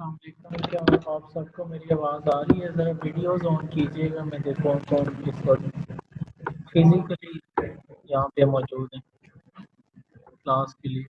अस्सलाम वालेकुम। क्या आप सबको मेरी आवाज़ आ रही है? ज़रा वीडियोज़ ऑन कीजिएगा। मैं देखूँ कौन इस वक्त फिजिकली यहाँ पे मौजूद है क्लास के लिए।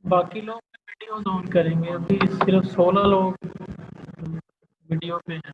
बाकी लोग वीडियोज़ ऑन करेंगे। अभी सिर्फ 16 लोग वीडियो पे हैं।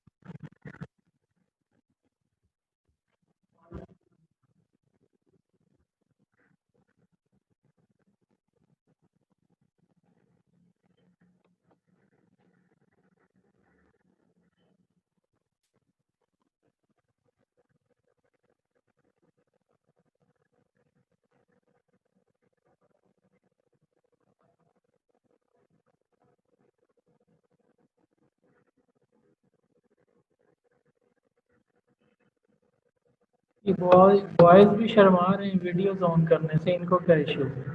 ये बॉयज़ भी शर्मा रहे हैं वीडियोज़ ऑन करने से। इनको क्या इशू है?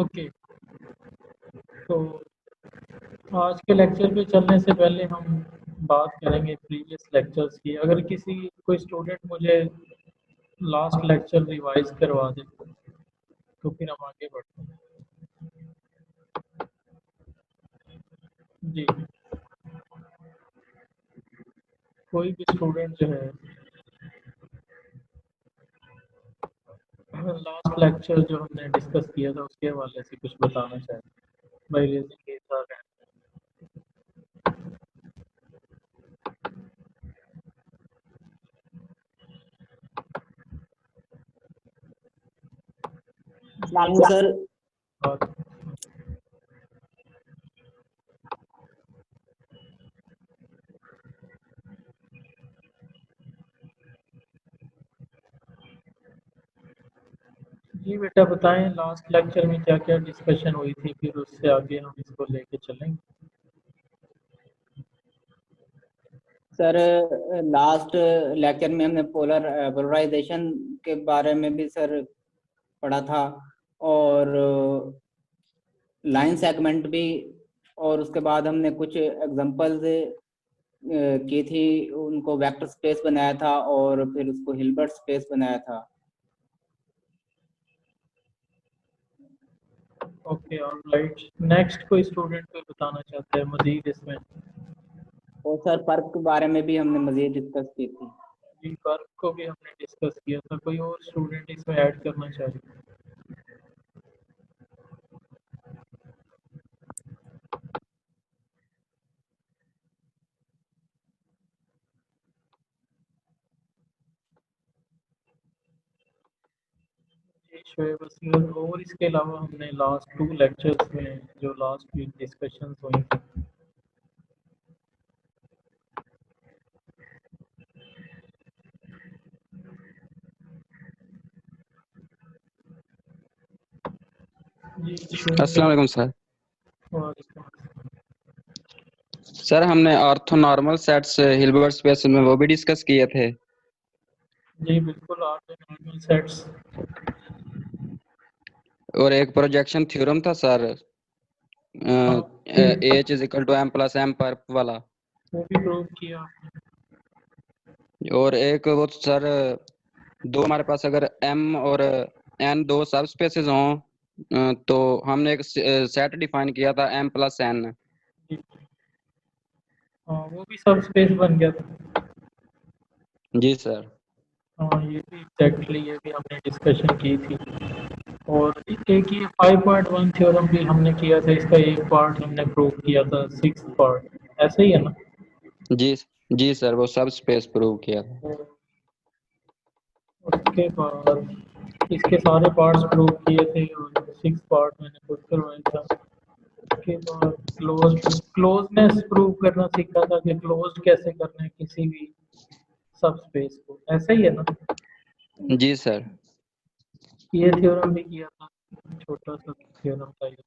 ओके, तो आज के लेक्चर पे चलने से पहले हम बात करेंगे प्रीवियस लेक्चर्स की। अगर किसी कोई स्टूडेंट मुझे लास्ट लेक्चर रिवाइज करवा दे तो फिर हम आगे बढ़ते हैं। जी, कोई भी स्टूडेंट जो है लास्ट लेक्चर जो हमने डिस्कस किया था उसके हवाले से कुछ बताना चाहे by raising his hand. Sir और जी बेटा बताएं लास्ट लेक्चर में क्या क्या डिस्कशन हुई थी, फिर उससे आगे हम इसको लेके चलेंगे। सर लास्ट लेक्चर में हमने पोलराइजेशन के बारे में भी सर पढ़ा था, और लाइन सेगमेंट भी, और उसके बाद हमने कुछ एग्जांपल्स की थी, उनको वेक्टर स्पेस बनाया था और फिर उसको हिल्बर्ट स्पेस बनाया था। Okay, alright. नेक्स्ट कोई स्टूडेंट कोई बताना चाहता है मजीद इसमें? और सर पर्क के बारे में भी हमने मजीद डिस्कस की थी। जी, वर्क को भी हमने डिस्कस किया था। कोई और स्टूडेंट इसमें ऐड करना चाहिए? जी शोएब असलम। और इसके अलावा हमने लास्ट 2 लेक्चर्स में जो लास्ट वीक डिस्कशंस हुई थी, जी शोएब अस्सलाम वालेकुम सर। वालेकुम। सर हमने ऑर्थोनॉर्मल सेट्स हिल्बर्ट स्पेस में वो भी डिस्कस किए थे। जी बिल्कुल, ऑर्थोनॉर्मल सेट्स। और एक प्रोजेक्शन थ्योरम था सर, हाँ, H is equal to M plus M perp वाला। वो भी प्रूव किया आपने। और एक वो सर, दो हमारे पास अगर एम और एन दो सब स्पेसेस हों, तो हमने एक सेट डिफाइन किया था एम प्लस एन। जी, हाँ वो भी सब स्पेस बन गया था। जी सर। हाँ ये भी एग्जैक्टली, ये भी हमने डिस्कशन की थी। और एक ये 5.1 थ्योरम भी हमने किया था, इसका एक पार्ट हमने प्रूव किया था, 6th पार्ट। ऐसे ही है ना? जी जी सर, वो सब स्पेस प्रूव किया था। और उसके बाद इसके सारे पार्ट्स प्रूव किए थे और 6th पार्ट मैंने खुद करवाया था। उसके बाद क्लोजनेस प्रूव करना सीखा था कि क्लोज कैसे करना है किसी भी सब स्पेस को। ऐसा ही है ना? जी सर। ये थ्योरम भी किया था, छोटा सा थ्योरम था ये।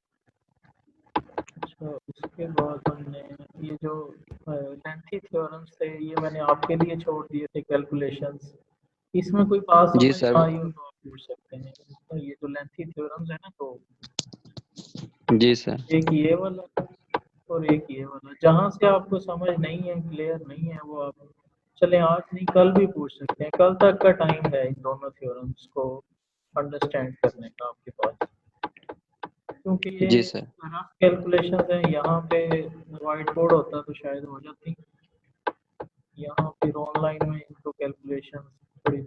अच्छा, उसके बाद हमने ये जो लेंथी थ्योरम्स थे, ये मैंने आपके लिए छोड़ दिए थे कैलकुलेशंस। इसमें कोई बात जी समझ सर। ना आई हो तो आप पूछ सकते हैं। तो ये जो लेंथी थ्योरम्स है ना, तो जी सर। एक ये वाला और एक ये वाला, जहाँ से आपको समझ नहीं है, क्लियर नहीं है, वो आप चले आज नहीं कल भी पूछ सकते हैं। कल तक का टाइम है इन दोनों थ्योरम्स को अंडरस्टैंड करने का आपके पास, क्योंकि ये जी सर। रफ कैलकुलेशन है। यहाँ पे वाइट बोर्ड होता तो शायद हो जाती, यहाँ फिर ऑनलाइन में इनको कैलकुलेशन थोड़ी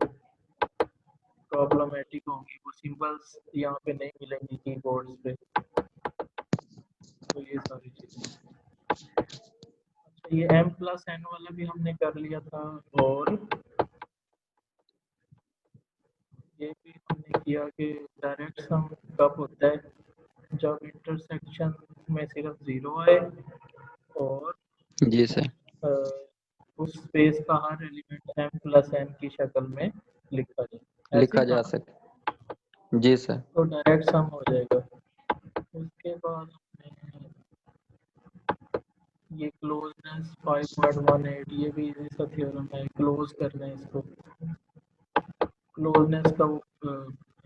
प्रॉब्लमेटिक होंगी। वो सिंबल्स यहाँ पे नहीं मिलेंगी कीबोर्ड्स पे, तो ये सारी चीज़ें। अच्छा, ये m प्लस एन वाला भी हमने कर लिया था। और ये भी हमने किया कि डायरेक्ट सम कब होता है, जब इंटरसेक्शन में सिर्फ 0 आए और जी सर। अ, उस स्पेस का हर एलिमेंट m प्लस एन की शक्ल में लिखा जाए। ऐसे लिखा ही था जा ना? सकता। जी सर। तो डायरेक्ट सम हो जाएगा। उसके बाद हमने ये क्लोजनेस 5.18, ये भी इजी सा थ्योरम है। क्लोज करना है इसको, क्लोजनेस का वो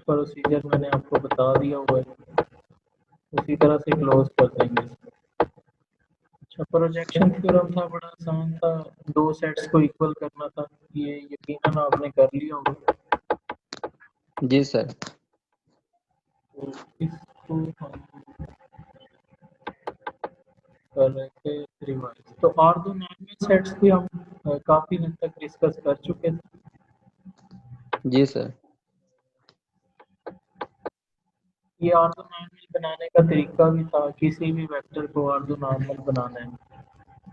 प्रोसीजर मैंने आपको बता दिया हुआ है, उसी तरह से क्लोज कर देंगे। अच्छा, प्रोजेक्शन थ्योरम था, बड़ा आसान था। दो सेट्स को इक्वल करना था, ये यकीनन आपने कर लिया होगा। जी सर। तो इसको हम कर रहे थे रिवाइज। तो ऑर्थोनॉर्मल सेट्स भी हम काफी हद तक डिस्कस कर चुके थे। जी सर। ये ऑर्थोनॉर्मल बनाने का तरीका भी था, किसी भी वेक्टर को ऑर्थोनॉर्मल बनाना है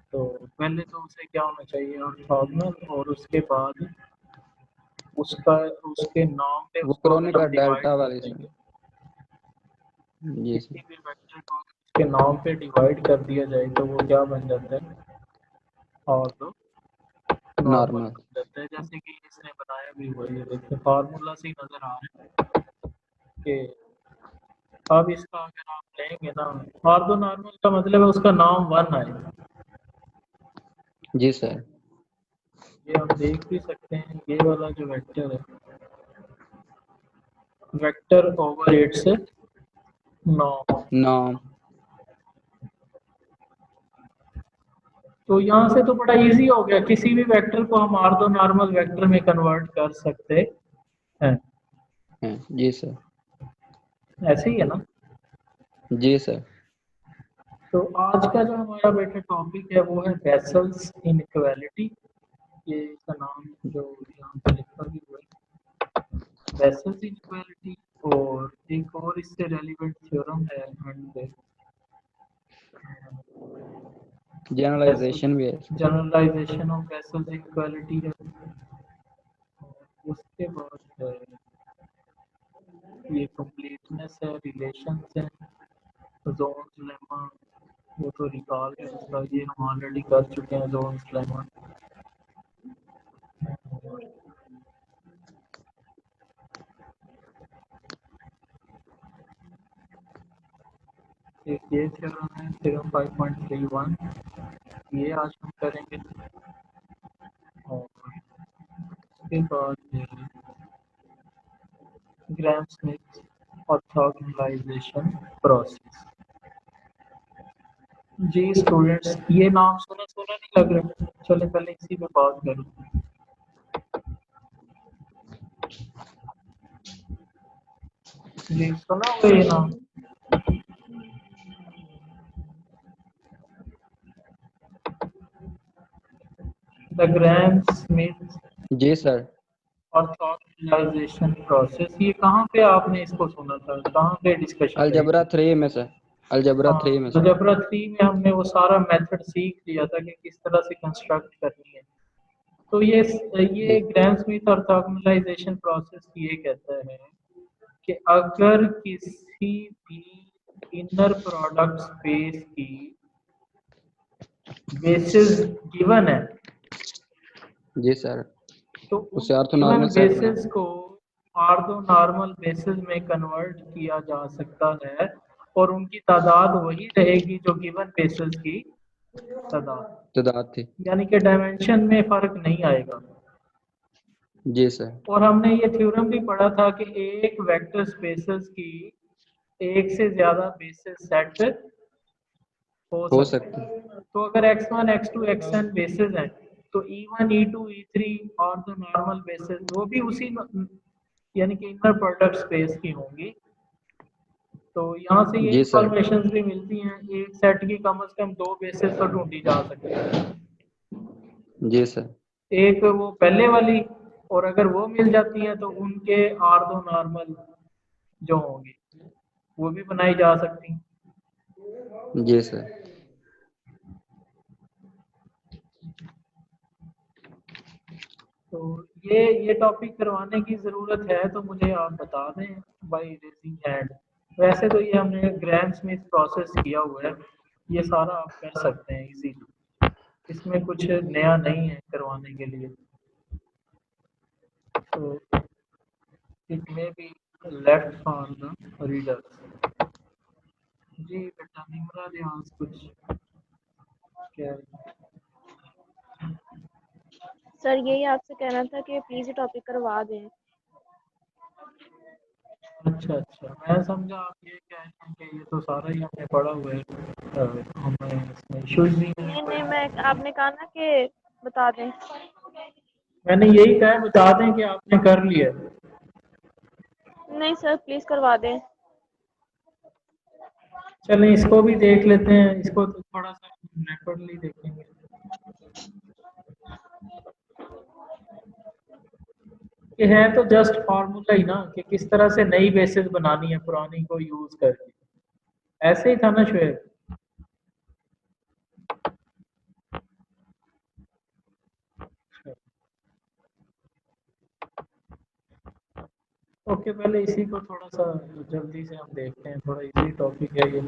तो पहले तो उसे क्या होना चाहिए, ऑर्थोगोनल, और उसके बाद उसका उसके नाम पे वो उसको अगर क्रोनिका हम डिवाइड डेल्टा कर वाली सर। देंगे, जी किसी सर। भी वेक्टर को अगर उसके नाम पे डिवाइड कर दिया जाए तो वो क्या बन जाता है, और तो नॉर्मल नॉर्मल। बन जाता है। जैसे कि इसने बनाया भी हुआ है, ये देखिए फार्मूला से ही नजर आ रहा है कि अब इसका अगर आप लेंगे ना, ऑर्थोनॉर्मल का मतलब है उसका नाम 1 आए। जी सर। ये आप देख भी सकते हैं, ये वाला जो वेक्टर है, वेक्टर ओवर 8 से 9, नौ। तो यहाँ से तो बड़ा इजी हो गया, किसी भी वेक्टर को हम ऑर्थो नॉर्मल वेक्टर में कन्वर्ट कर सकते हैं। जी सर। ऐसे ही है ना? जी सर। तो आज का जो हमारा बेटा टॉपिक है वो है बेसल्स इनइक्वालिटी। ये इसका नाम जो यहाँ पे लिखा भी हुआ है, बेसल्स इनइक्वालिटी। और एक और इससे रेलिवेंट थ्योरम है जनरलाइजेशन भी है। जनरलाइजेशन ऑफ बेसल्स इनइक्वालिटी है। उसके बाद ये कंप्लीटनेस है, रिलेशंस है, जोन्स लेमा, वो तो रिकॉल है उसका, ये हम ऑलरेडी कर चुके हैं जोन्स लेमा। एक ये थ्योरम है, थ्योरम 5.31, ये आज हम करेंगे। और उसके बाद ग्राम स्मिथ ऑर्थोगोनलाइजेशन प्रोसेस। जी स्टूडेंट्स, ये नाम सुना सुना नहीं लग रहा? चले पहले इसी पे बात करूँ। जी सुना हुआ ये नाम? द ग्राम स्मिथ जी सर। ऑर्थोगोनलाइजेशन प्रोसेस, ये कहाँ पे आपने इसको सुना था, कहाँ पे डिस्कशन? अलजबरा 3 में सर, अलजबरा 3 में सर। अलजेब्रा 3 में हमने वो सारा मेथड सीख लिया था कि किस तरह से कंस्ट्रक्ट करनी है। तो ये ग्राम स्मिथ ऑर्थोगोनलाइजेशन प्रोसेस ये कहता है कि अगर किसी भी इनर प्रोडक्ट स्पेस की बेसिस गिवन है, जी सर, तो उसे उस गिवन ऑर्थोनॉर्मल सेट बना। बेसिस को ऑर्थो नॉर्मल बेसिस में कन्वर्ट किया जा सकता है और उनकी तादाद वही रहेगी जो गिवन बेसिस की तादाद, तादाद थी। यानी कि डायमेंशन में फर्क नहीं आएगा। जी सर। और हमने ये थ्योरम भी पढ़ा था कि एक वेक्टर स्पेसेस की एक से ज्यादा बेसिस सेट हो हो सकते सकती। हैं। तो अगर x1 x2 xn बेसिस हैं, तो e1 e2 e3 और जो नॉर्मल बेसिस वो भी उसी यानी कि इनर प्रोडक्ट स्पेस की होंगी। तो यहाँ से ये जी सर। इंफॉर्मेशन भी मिलती हैं, एक सेट की कम से कम 2 बेसिस तो ढूंढी जा सकती है। जी सर। एक वो पहले वाली, और अगर वो मिल जाती है तो उनके ऑर्थो नॉर्मल जो होंगे वो भी बनाई जा सकती हैं। जी सर। तो ये टॉपिक करवाने की ज़रूरत है तो मुझे आप बता दें बाय रेजिंग हैंड। वैसे तो ये हमने ग्राम स्मिथ प्रोसेस किया हुआ है, ये सारा आप कर सकते हैं इजीली, इसमें कुछ नया नहीं है करवाने के लिए। तो it may be left for the reader. जी बेटा निमरा रियाज कुछ क्या? सर यही आपसे कहना था कि प्लीज ये टॉपिक करवा दें। अच्छा अच्छा, मैं समझा आप ये कह रहे हैं कि ये तो सारा ही हमने पढ़ा हुआ है, हमें इसमें इश्यूज नहीं है। नहीं मैं आपने कहा ना कि बता दें। मैंने यही कहा बता दें कि आपने कर लिया। नहीं सर प्लीज करवा दें। चलें इसको भी देख लेते हैं, इसको तो थोड़ा सा नेटवर्कली देखेंगे। ये है तो जस्ट फार्मूला ही ना कि किस तरह से नई बेसिस बनानी है पुरानी को यूज करके, ऐसे ही था ना शुएब? ओके, पहले इसी को थोड़ा सा जल्दी से हम देखते हैं, थोड़ा इजी टॉपिक है ये।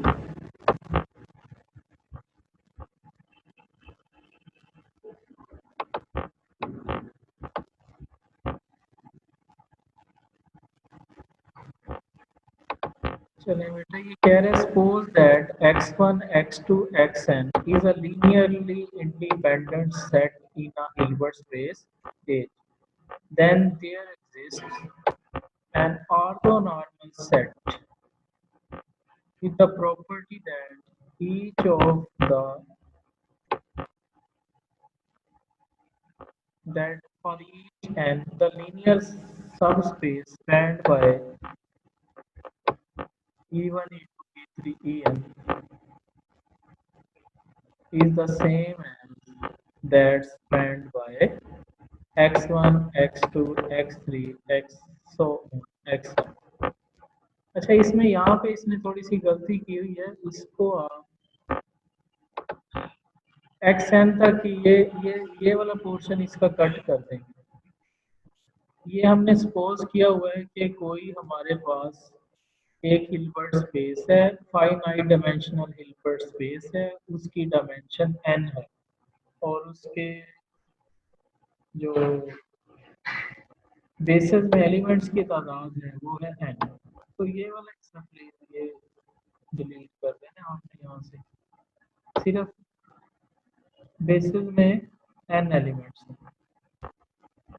चलिए बेटा, ये कह रहे हैं suppose that x1 x2 xn is a linearly independent set in a Hilbert space A, then there exists an orthonormal set with the property that each of the that for each n the linear subspace spanned by E1, E2, E3, En is the same as that spanned by x1, x2, x3, x so xn। अच्छा, इसमें यहाँ पे इसने थोड़ी सी गलती की हुई है, इसको आप xn तक ये वाला पोर्शन इसका कट कर देंगे। ये हमने सपोज किया हुआ है कि कोई हमारे पास एक हिल्बर्ट स्पेस है, फाइनाइट डायमेंशनल हिल्बर्ट स्पेस है, उसकी डायमेंशन n है और उसके जो बेसिस में एलिमेंट्स की तादाद है वो है n। तो ये वाला हिस्सा प्लीज ये डिलीट कर देना आपने यहाँ से, सिर्फ बेसिस में n एलिमेंट्स हैं।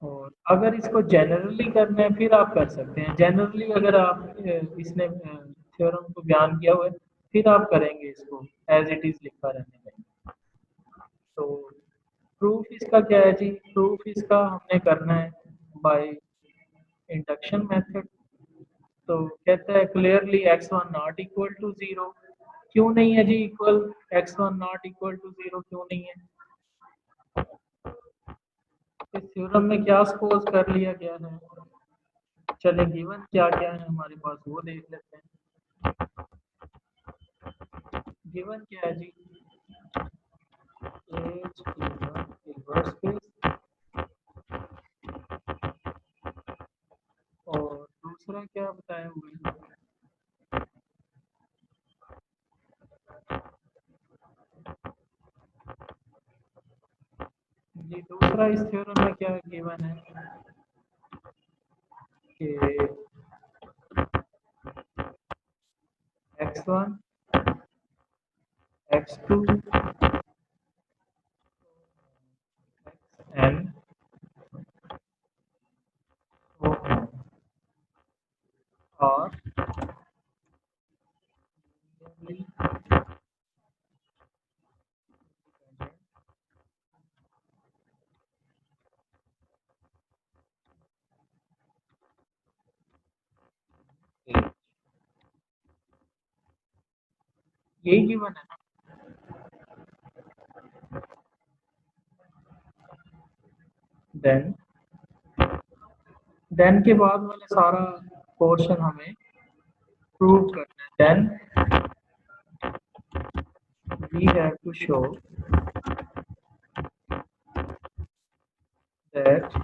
और अगर इसको जनरली करना है फिर आप कर सकते हैं। जनरली अगर आप इसने थ्योरम को बयान किया हुआ है फिर आप करेंगे इसको एज इट इज लिखा रहने देंगे। तो प्रूफ इसका क्या है जी? प्रूफ इसका हमने करना है बाय इंडक्शन मेथड। तो कहता है clearly x1 not equal to 0। क्यों नहीं है जी equal? x1 not equal to 0 क्यों नहीं है? इस थ्योरम में क्या सपोज कर लिया गया है? चले गिवन क्या क्या है हमारे पास वो देख लेते हैं। गिवन क्या है जी? H इनवर्स स्पेस और दूसरा क्या बताया हुआ है? जी दूसरा इस थ्योरम में क्या गिवन है कि x1 x2 xn और यही गिवन है। देन के बाद वाले सारा पोर्शन हमें प्रूव करना है। Then we have to show that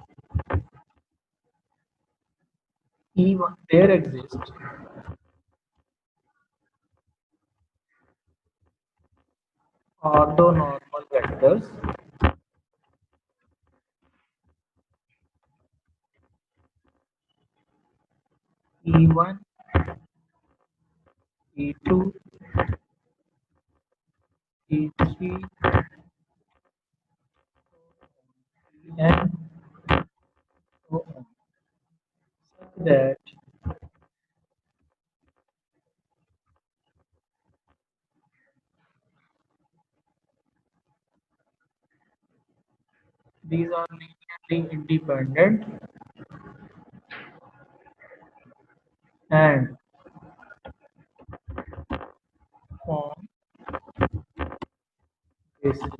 E1 there exists orthonormal vectors E1, E2, E3, and so on, such that these are linearly independent and form basis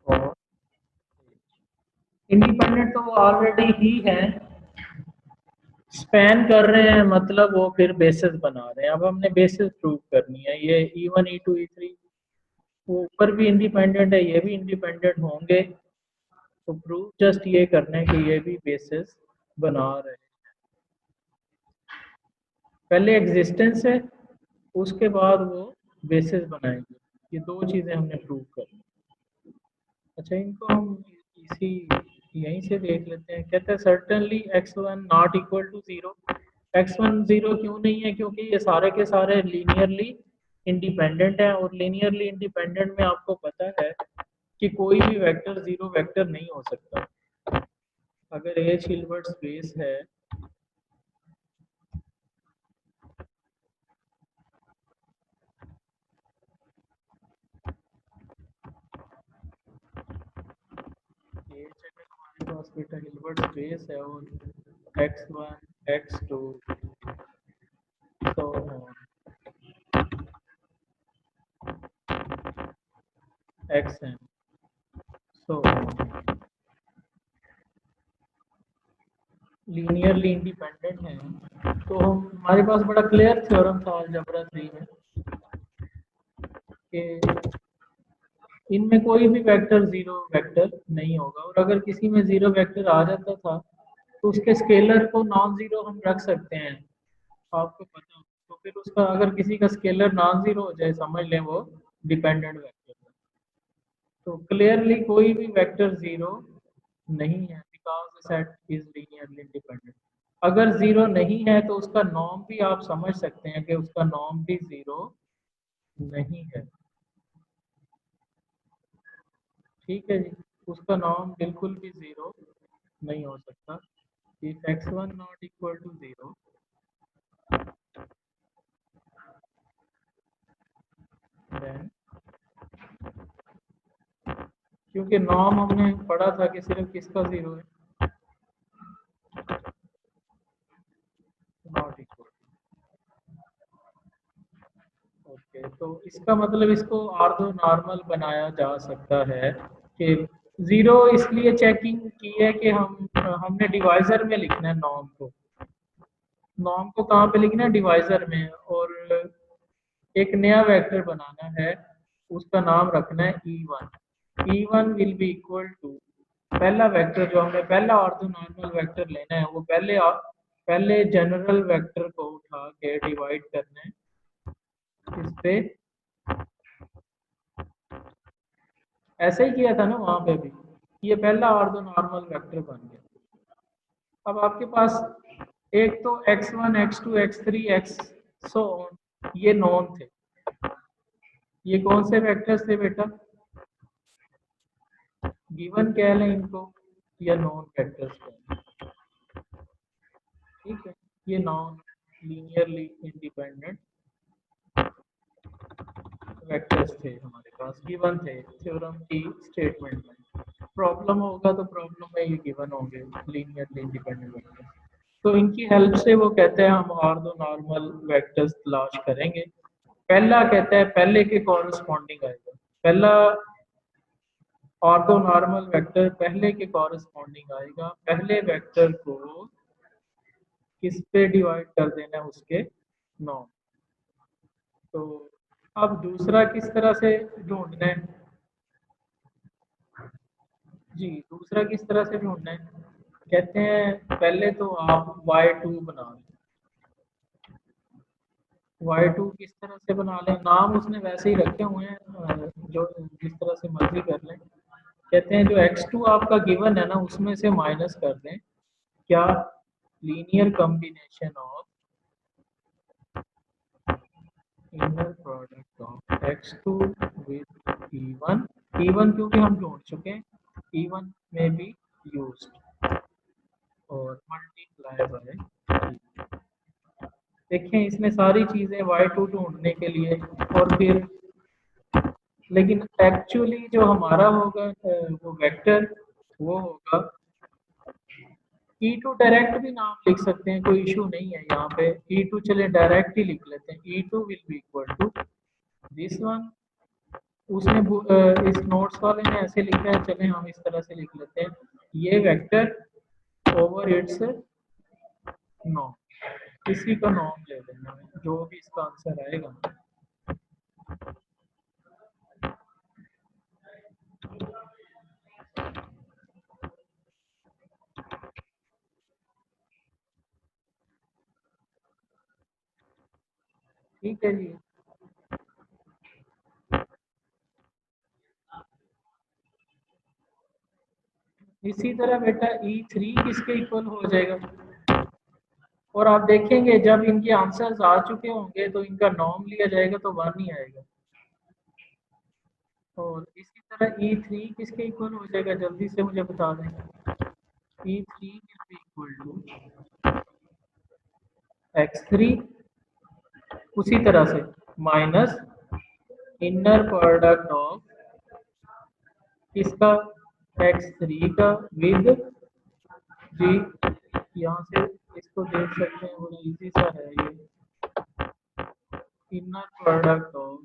for independent. तो वो already ही है, span कर रहे हैं मतलब वो फिर बेसिस बना रहे हैं। अब हमने बेसिस प्रूव करनी है। ये E1 E2 E3 वो ऊपर भी इंडिपेंडेंट है, ये भी इंडिपेंडेंट होंगे, तो प्रूफ जस्ट ये करना है कि ये भी बेसिस बना रहे हैं। पहले एग्जिस्टेंस है उसके बाद वो बेसिस बनाएंगे। ये दो चीजें हमने प्रूव करनी। अच्छा, इनको हम इसी यहीं से देख लेते हैं। कहते हैं certainly x1 not equal to 0। x1 0 क्यों नहीं है? क्योंकि ये सारे के सारे लीनियरली इंडिपेंडेंट है और लीनियरली इंडिपेंडेंट में आपको पता है कि कोई भी वेक्टर जीरो वेक्टर नहीं हो सकता। अगर H हिल्बर्ट स्पेस है पास बेटा हिल्बर्ट स्पेस है और x1 x2 so on xn so on linearly independent हैं। तो हमारे पास बड़ा क्लियर थ्योरम था अलजेब्रा 3 में कि इनमें कोई भी वेक्टर जीरो वेक्टर नहीं होगा, और अगर किसी में जीरो वेक्टर आ जाता था तो उसके स्केलर को नॉन जीरो हम रख सकते हैं, आपको पता हो। तो फिर उसका अगर किसी का स्केलर नॉन जीरो हो जाए, समझ लें वो डिपेंडेंट वेक्टर है। तो क्लियरली कोई भी वेक्टर जीरो नहीं है because the set is linearly independent. अगर जीरो नहीं है तो उसका नॉर्म भी आप समझ सकते हैं कि उसका नॉर्म भी जीरो नहीं है। ठीक है जी, उसका नॉर्म बिल्कुल भी जीरो नहीं हो सकता। If x1 not equal to zero then, क्योंकि नॉर्म हमने पढ़ा था कि सिर्फ किसका जीरो है, नॉट इक्वल। ओके, तो इसका मतलब इसको ऑर्थो नॉर्मल बनाया जा सकता है कि जीरो इसलिए चेकिंग की है कि हमने डिवाइजर में लिखना है नॉर्म को। नॉर्म को कहाँ पे लिखना है? डिवाइजर में। और एक नया वेक्टर बनाना है, उसका नाम रखना है E1। E1 will be equal to पहला वेक्टर जो हमें पहला ऑर्थो नॉर्मल वेक्टर लेना है, वो पहले जनरल वेक्टर को उठा के डिवाइड करना है इस पे। ऐसे ही किया था ना वहां पे भी, ये पहला ऑर्थो नॉर्मल वेक्टर बन गया। अब आपके पास एक तो x1 x2 x3 x so on ये नॉन थे। ये कौन से वेक्टर्स थे बेटा? गिवन कह लें इनको या नॉन वेक्टर्स कह लें। ठीक है, ये नॉन लीनियरली इंडिपेंडेंट वेक्टर्स थे हमारे पास, गिवन थे थ्योरम की स्टेटमेंट में। प्रॉब्लम होगा तो प्रॉब्लम में ये गिवन होंगे लीनियरली इंडिपेंडेंट वेक्टर्स। तो इनकी हेल्प से वो कहते हैं हम ऑर्थो नॉर्मल वेक्टर्स तलाश करेंगे। पहला कहता है पहले के कॉरेस्पॉन्डिंग आएगा, पहला ऑर्थो नॉर्मल वेक्टर पहले के कॉरेस्पॉन्डिंग आएगा। पहले वेक्टर को किस पे डिवाइड कर देना है? उसके नॉर्म। तो अब दूसरा किस तरह से ढूंढना है जी? दूसरा किस तरह से ढूंढना है? कहते हैं पहले तो आप y2 बना लें। y2 किस तरह से बना लें? नाम उसने वैसे ही रखे हुए हैं, जो जिस तरह से मर्जी कर लें। कहते हैं जो x2 आपका गिवन है ना, उसमें से माइनस कर दें क्या? Linear combination of inner product of x2 with E1। E1 क्योंकि हम ढूंढ चुके हैं, E1 में भी यूज्ड और मल्टीप्लाई बाय। देखें इसमें सारी चीजें y2 ढूंढने के लिए, और फिर लेकिन एक्चुअली जो हमारा होगा वो वेक्टर वो होगा E2। डायरेक्ट भी नाम लिख सकते हैं, कोई इशू नहीं है यहाँ पे। E2 चले डायरेक्ट ही लिख लेते हैं। E2 will be equal to this one. उसने इस नोट्स वाले ने ऐसे लिखा है, चले हम इस तरह से लिख लेते हैं, ये वेक्टर ओवर इट्स नॉर्म। इसी का नॉर्म ले लेना है, जो भी इसका आंसर आएगा। ठीक है जी। इसी तरह बेटा E3 किसके इक्वल हो जाएगा? और आप देखेंगे जब इनके आंसर्स आ चुके होंगे तो इनका नॉर्म लिया जाएगा तो 1 ही आएगा। और इसी तरह E3 किसके इक्वल हो जाएगा? जल्दी से मुझे बता दें। E3 will be equal to x3, उसी तरह से माइनस इनर प्रोडक्ट ऑफ किसका? x3 का विद जी यहाँ से इसको देख सकते हैं, बड़ा इजी सा है ये। Inner product of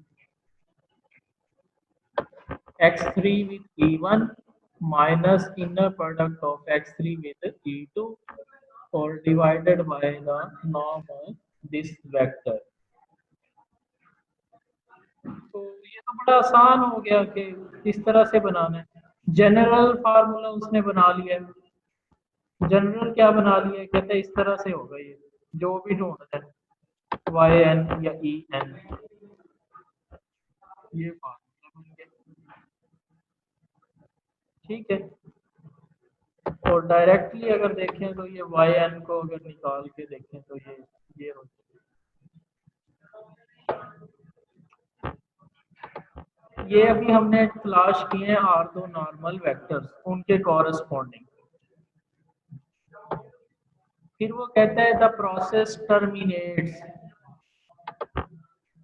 x3 with e1 minus inner product of x3 with e2 or divided by the norm of this vector। तो ये तो बड़ा आसान हो गया कि इस तरह से बनाना है। जनरल फार्मूला उसने बना लिया है। जनरल क्या बना लिया है, कहते हैं इस तरह से होगा ये जो भी ढूंढना है, वाई एन या ई एन, ये फार्मूला बन गया। ठीक है, और डायरेक्टली अगर देखें तो ये वाई एन को अगर निकाल के देखें तो ये हो जाएगा। ये अभी हमने तलाश किए हैं ऑर्थो नॉर्मल वेक्टर्स, उनके कॉरेस्पॉन्डिंग। फिर वो कहता है द प्रोसेस टर्मिनेट्स,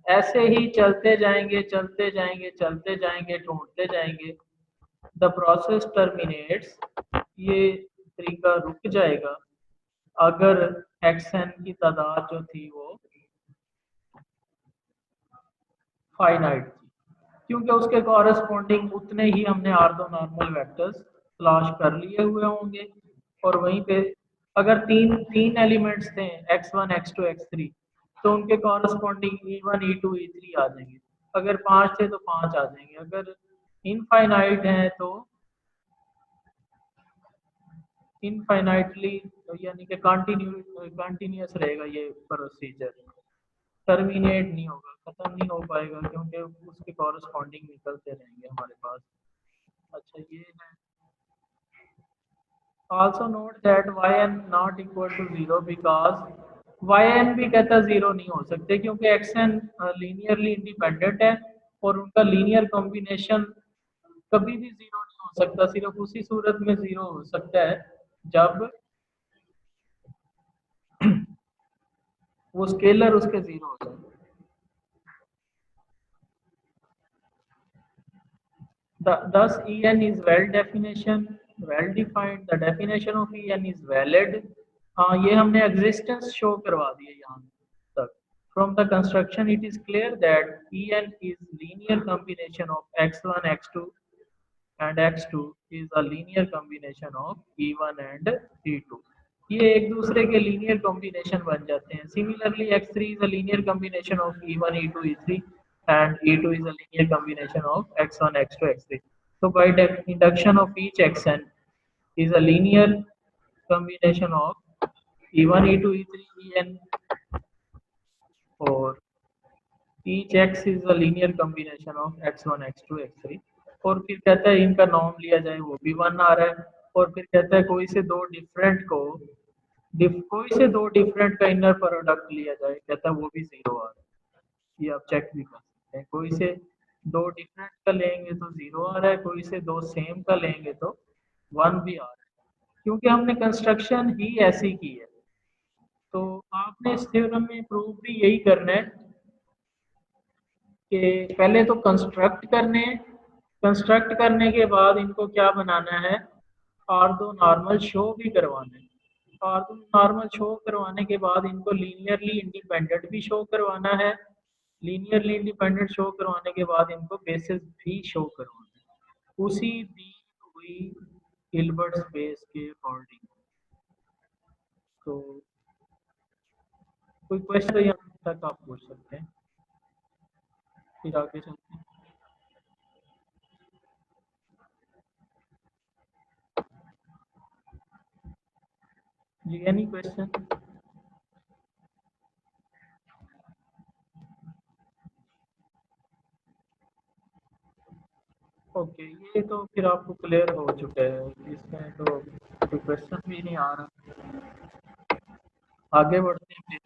ऐसे ही चलते जाएंगे चलते जाएंगे चलते जाएंगे ढूंढते जाएंगे। द प्रोसेस टर्मिनेट्स, ये तरीका रुक जाएगा अगर एक्सन की तादाद जो थी वो फाइनाइट थी, क्योंकि उसके कॉरेस्पॉन्डिंग उतने ही हमने ऑर्थोनॉर्मल वेक्टर्स तलाश कर लिए हुए होंगे। और वहीं पे अगर तीन एलिमेंट्स थे x1 x2 x3, तो उनके कॉरेस्पॉन्डिंग e1 e2 e3 आ जाएंगे। अगर 5 थे तो 5 आ जाएंगे। अगर इनफाइनाइट हैं तो इनफाइनाइटली, यानी कि कंटिन्यूस रहेगा ये प्रोसीजर, टर्मिनेट नहीं होगा, खत्म नहीं हो पाएगा, क्योंकि उसके कॉरेस्पॉन्डिंग निकलते रहेंगे हमारे पास। अच्छा ये है। Also note that yn not equal to 0 because yn भी कहता 0 नहीं हो सकते, क्योंकि xn लीनियरली इंडिपेंडेंट है और उनका लीनियर कॉम्बिनेशन कभी भी 0 नहीं हो सकता। सिर्फ उसी सूरत में 0 हो सकता है जब वो स्केलर उसके 0 हो जाए। Thus En is well defined, the definition of En is valid। हाँ, ये हमने existence शो करवा दिया यहाँ तक। From the construction it is clear that En is linear combination of x1 x2 and x2 is a linear combination of e1 and e2। ये एक दूसरे के लीनियर कॉम्बिनेशन बन जाते हैं। Similarly x3 is a linear combination of e1 e2 e3 and e2 is a linear combination of x1 x2 x3। So by induction of each xn is a linear combination of e1 e2 e3 en, और each x is a linear combination of x1 x2 x3। और फिर कहता है इनका norm लिया जाए, वो भी 1 आ रहा है। और फिर कहता है कोई से दो डिफरेंट का इनर प्रोडक्ट लिया जाए, कहता है वो भी 0 आ रहा है। ये आप चेक भी कर सकते हैं, कोई से दो डिफरेंट का लेंगे तो 0 आ रहा है, कोई से दो सेम का लेंगे तो 1 भी आ रहा है, क्योंकि हमने कंस्ट्रक्शन ही ऐसी की है। तो आपने इस थ्योरम में प्रूव भी यही करना है कि पहले तो कंस्ट्रक्ट करने के बाद इनको क्या बनाना है, ऑर्थो नॉर्मल शो भी करवाना है। ऑर्थो नॉर्मल शो करवाने के बाद इनको लीनियरली इंडिपेंडेंट भी शो करवाना है। लीनियरली इंडिपेंडेंट शो करवाने के बाद इनको बेसिस भी शो करवाना है, उसी दी हुई हिल्बर्ट स्पेस के अकॉर्डिंग। तो कोई क्वेश्चन यहाँ तक आप पूछ सकते हैं, फिर आगे चलते हैं। जी एनी क्वेश्चन? ओके, ये तो फिर आपको क्लियर हो चुका है, इसमें तो कोई क्वेश्चन भी नहीं आ रहा। आगे बढ़ते हैं फिर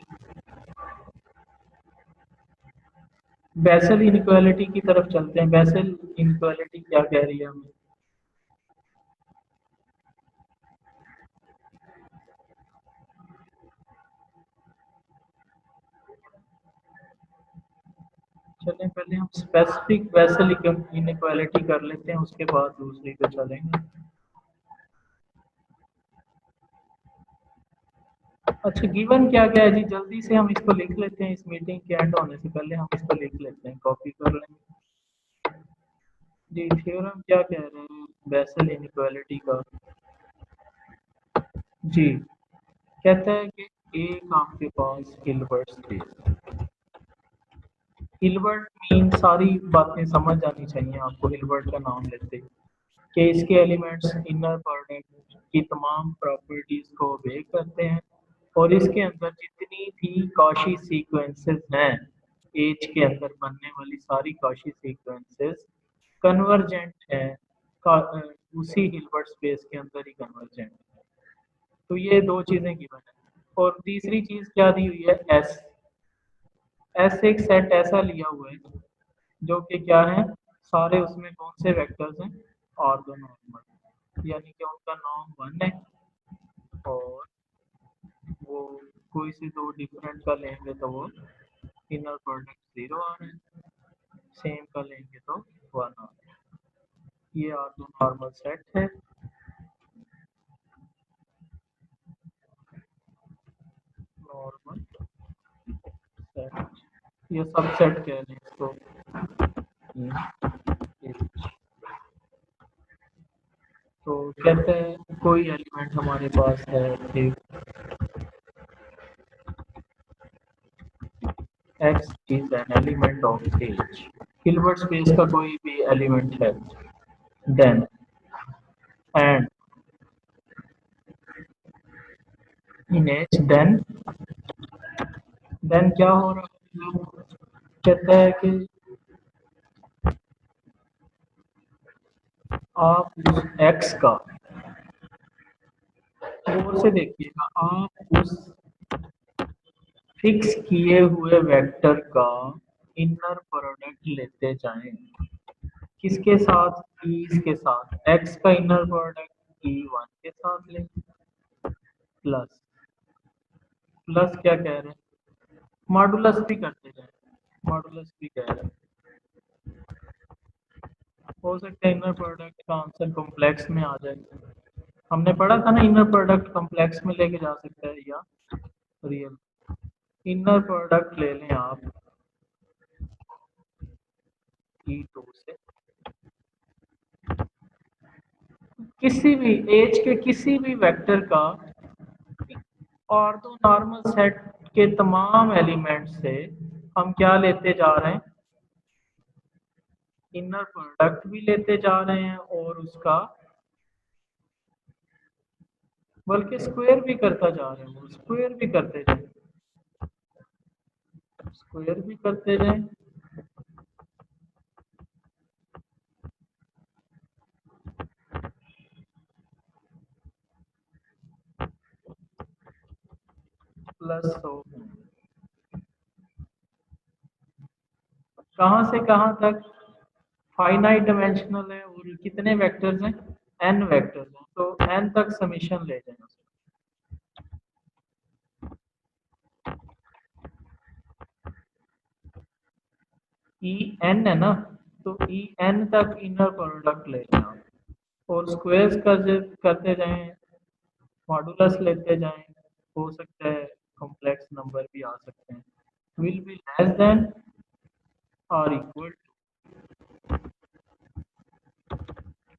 बेसल इनइक्वालिटी की तरफ चलते हैं। बेसल इनइक्वालिटी क्या कह रही है हमें? चलें पहले हम स्पेसिफिक बेसल इनइक्वालिटी कर लेते हैं, उसके बाद दूसरी पे चलेंगे। अच्छा गिवन क्या क्या है जी, जल्दी से हम इसको लिख लेते हैं, इस मीटिंग के एंड होने से पहले हम इसको लिख लेते हैं, कॉपी कर लेंगे जी। थ्योरम क्या कह रहे हैं बेसल इनइक्वालिटी का जी, कहता है कि एक आपके पास हिल्बर्ट स्पेस, हिल्बर्ट मीन सारी बातें समझ आनी चाहिए आपको हिल्बर्ट का नाम लेते ही, कि इसके एलिमेंट्स इनर प्रोडक्ट की तमाम प्रॉपर्टीज को ओबे करते हैं और इसके अंदर जितनी भी कॉशी सीक्वेंसेस हैं, एज के अंदर बनने वाली सारी कॉशी सीक्वेंसेस कन्वर्जेंट हैं, उसी हिल्बर्ट स्पेस के अंदर ही कन्वर्जेंट है। तो ये दो चीजें गिवन है। और तीसरी चीज क्या दी हुई है, एस। एस एक सेट ऐसा लिया हुआ है जो कि क्या है, सारे उसमें कौन से वेक्टर्स हैं, ऑर्थोनॉर्मल, यानी कि उनका नॉर्म 1 है और वो कोई से दो डिफरेंट का लेंगे तो वो इनर प्रोडक्ट 0 आ रहे हैं, सेम का लेंगे तो 1 आ रहे हैं। ये ऑर्थोनॉर्मल सेट है। नॉर्मल सेट, ये सब सेट कह लें इसको। तो कहते हैं कोई एलिमेंट हमारे पास है एक x is an element of H, Hilbert space का कोई भी एलिमेंट है, then and in H, then क्या हो रहा है, कहता है कि आप उस x का, गौर से देखिएगा, आप उस फिक्स किए हुए वेक्टर का इनर प्रोडक्ट लेते जाएं, किसके साथ, ईज के साथ, x का इनर प्रोडक्ट E1 के साथ लें, प्लस प्लस क्या कह रहे हैं, मॉडुलस भी करते जाएं, मॉडुलस भी कह रहे हैं। हो सकता है इनर प्रोडक्ट का आंसर कॉम्प्लेक्स में आ जाए, हमने पढ़ा था ना इनर प्रोडक्ट कॉम्प्लेक्स में लेके जा सकता है या रियल। इनर प्रोडक्ट ले लें आप E2 से, किसी भी एज के किसी भी वेक्टर का ऑर्थोनॉर्मल सेट के तमाम एलिमेंट से हम क्या लेते जा रहे हैं, इनर प्रोडक्ट भी लेते जा रहे हैं और उसका बल्कि स्क्वायर भी करता जा रहे हैं, स्क्वायर भी करते जाए, स्क्वायर भी करते जाए, प्लस हो, कहां से कहां तक, फाइनाइट डायमेंशनल है और कितने वेक्टर्स हैं, n वेक्टर्स हैं, तो n तक समीशन ले जाएं। ई एन है ना, तो ई एन तक इनर प्रोडक्ट ले लें आप और स्क्वायर्स करते जाएं, मॉडुलस लेते जाएं, हो सकता है कॉम्प्लेक्स नंबर भी आ सकते हैं, विल बी लेस देन और इक्वल टू,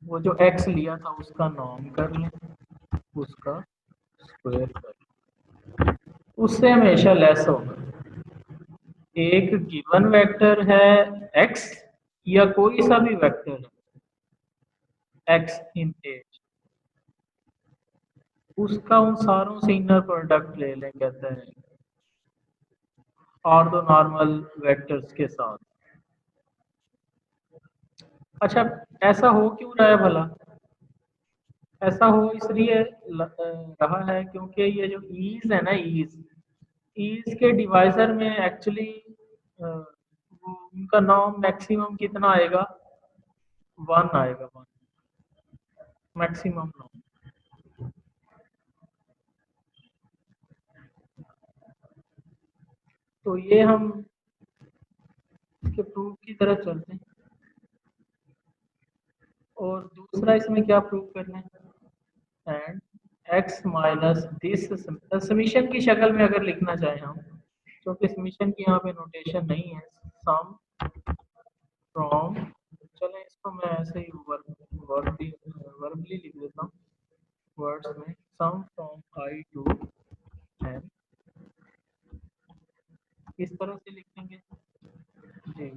वो जो x लिया था उसका नॉर्म कर लें, उसका स्क्वायर कर लें, उससे हमेशा लेस होगा। एक गिवन वेक्टर है x या कोई सा भी वेक्टर है x इन एज, उसका उन सारों से इनर प्रोडक्ट ले लें, कहते हैं ऑर्थोनॉर्मल वेक्टर्स के साथ। अच्छा ऐसा हो क्यों रहा है भला, ऐसा हो इसलिए रहा है क्योंकि ये जो ईज है ना, ईज के डिवाइजर में एक्चुअली उनका नॉर्म मैक्सिमम कितना आएगा, 1 आएगा, 1 मैक्सिमम नॉर्म। तो ये हम इसके प्रूफ की तरफ चलते हैं, और दूसरा इसमें क्या प्रूव करना है, and x minus this summation की शक्ल में अगर लिखना चाहें हम, क्योंकि समीशन की यहाँ पे नोटेशन नहीं है, सम फ्रॉम, चलें इसको मैं ऐसे ही वर्बली लिख देता हूँ वर्ड्स में, सम फ्रॉम आई टू एन, इस तरह से लिखेंगे जी।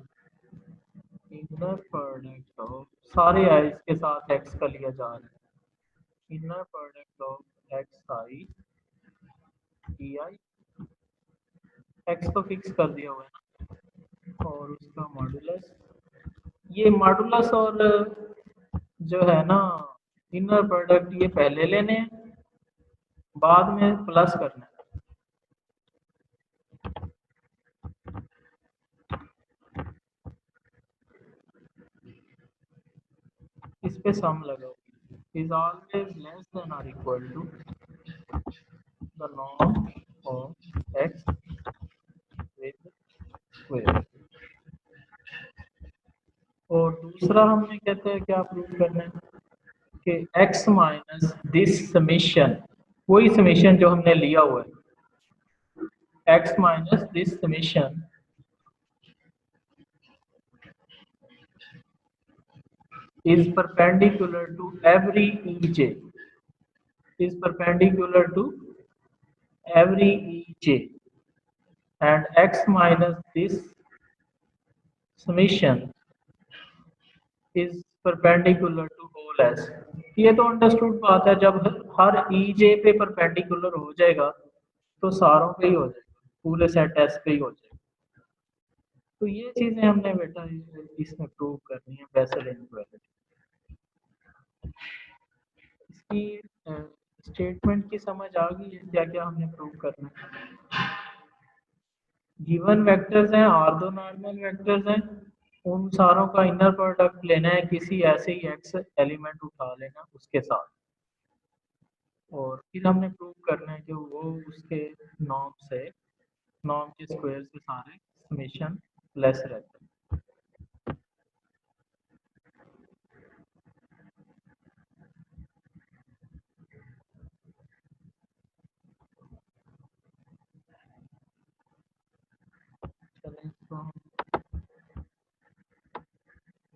इनर प्रोडक्ट ऑफ सारे आई के साथ एक्स का लिया जा रहा है, inner product of x I E I, x तो फिक्स कर दिया हुआ है और उसका मॉडुलस, ये मॉडुलस और जो है ना इनर प्रोडक्ट ये पहले लेने हैं, बाद में प्लस करना है। इस पे सम लगाओ, इज ऑलवेज लेस देन और equal to the norm of X with square. और दूसरा हमने कहते हैं क्या प्रूव करना है कि x माइनस दिस समीशन, वही समीशन जो हमने लिया हुआ है, x minus this summation is perpendicular to every ej, is perpendicular to every ej, and x minus this summation is perpendicular to whole s। ये तो अंडरस्टूड बात है, जब हर ej पे परपेंडिकुलर हो जाएगा तो सारों पे ही हो जाएगा, पूरे सेट एस पे ही हो जाएगा। तो ये चीजें हमने बेटा इसमें प्रूव करनी है बेसल इनइक्वालिटी। इसकी स्टेटमेंट की समझ आ गई है, क्या क्या हमने प्रूव करना है। गिवन वेक्टर्स हैं, ऑर्थो नॉर्मल वेक्टर्स हैं, उन सारों का इनर प्रोडक्ट लेना है, किसी ऐसे ही एक्स एलिमेंट उठा लेना उसके साथ, और फिर हमने प्रूव करना है कि वो उसके नॉर्म से, नॉर्म के स्क्वायर से सारे समेशन लेस रहते हैं। चलें इसको हम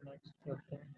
नेक्स्ट करते हैं।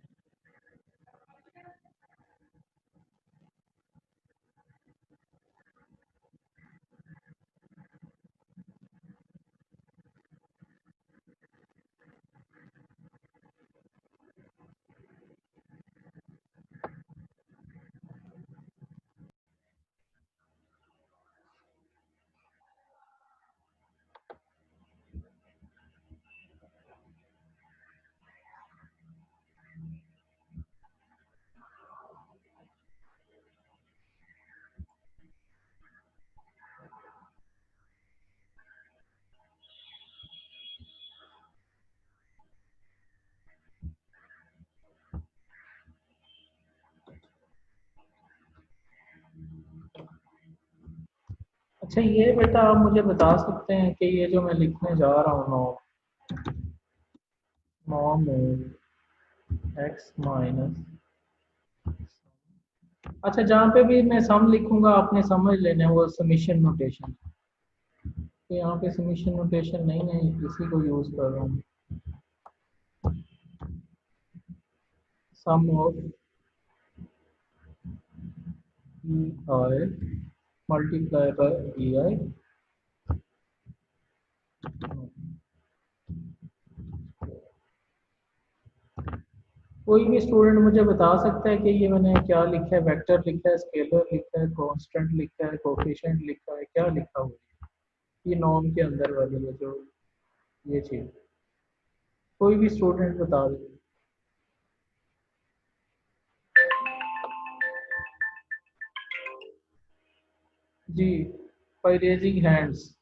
अच्छा ये बेटा आप मुझे बता सकते हैं कि ये जो मैं लिखने जा रहा हूँ नॉर्म एक्स माइनस, अच्छा जहाँ पे भी मैं सम लिखूंगा आपने समझ लेना है वो समीशन नोटेशन, तो यहाँ पे समीशन नोटेशन नहीं है, इसी को यूज कर रहा हूँ। Sum of E I multiply by E I, कोई भी स्टूडेंट मुझे बता सकता है कि ये मैंने क्या लिखा है, वेक्टर लिखा है, स्केलर लिखा है, कांस्टेंट लिखा है, कोफिशिएंट लिखा है, क्या लिखा हुआ है ये नॉर्म के अंदर वाली है जो ये चीज, कोई भी स्टूडेंट बता दे। जी, by raising hands।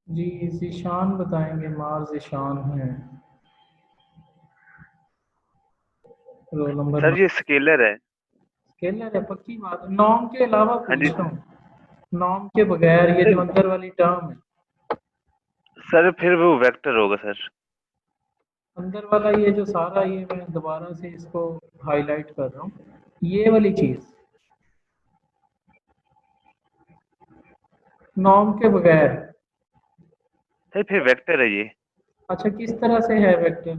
जी ज़ीशान बताएंगे, मार ज़ीशान है रोल नंबर सर ये स्केलर है। स्केलर है, पक्की बात है। नॉर्म के अलावा हाँ जी पूछ रहा हूँ, नॉर्म के बगैर ये जो अंदर वाली टर्म है, सर, फिर वो वेक्टर होगा सर। अंदर वाला ये जो सारा, ये मैं दोबारा से इसको हाईलाइट कर रहा हूँ, ये वाली चीज़ नॉर्म के बगैर। सर फिर वेक्टर है ये। अच्छा, किस तरह से है वेक्टर?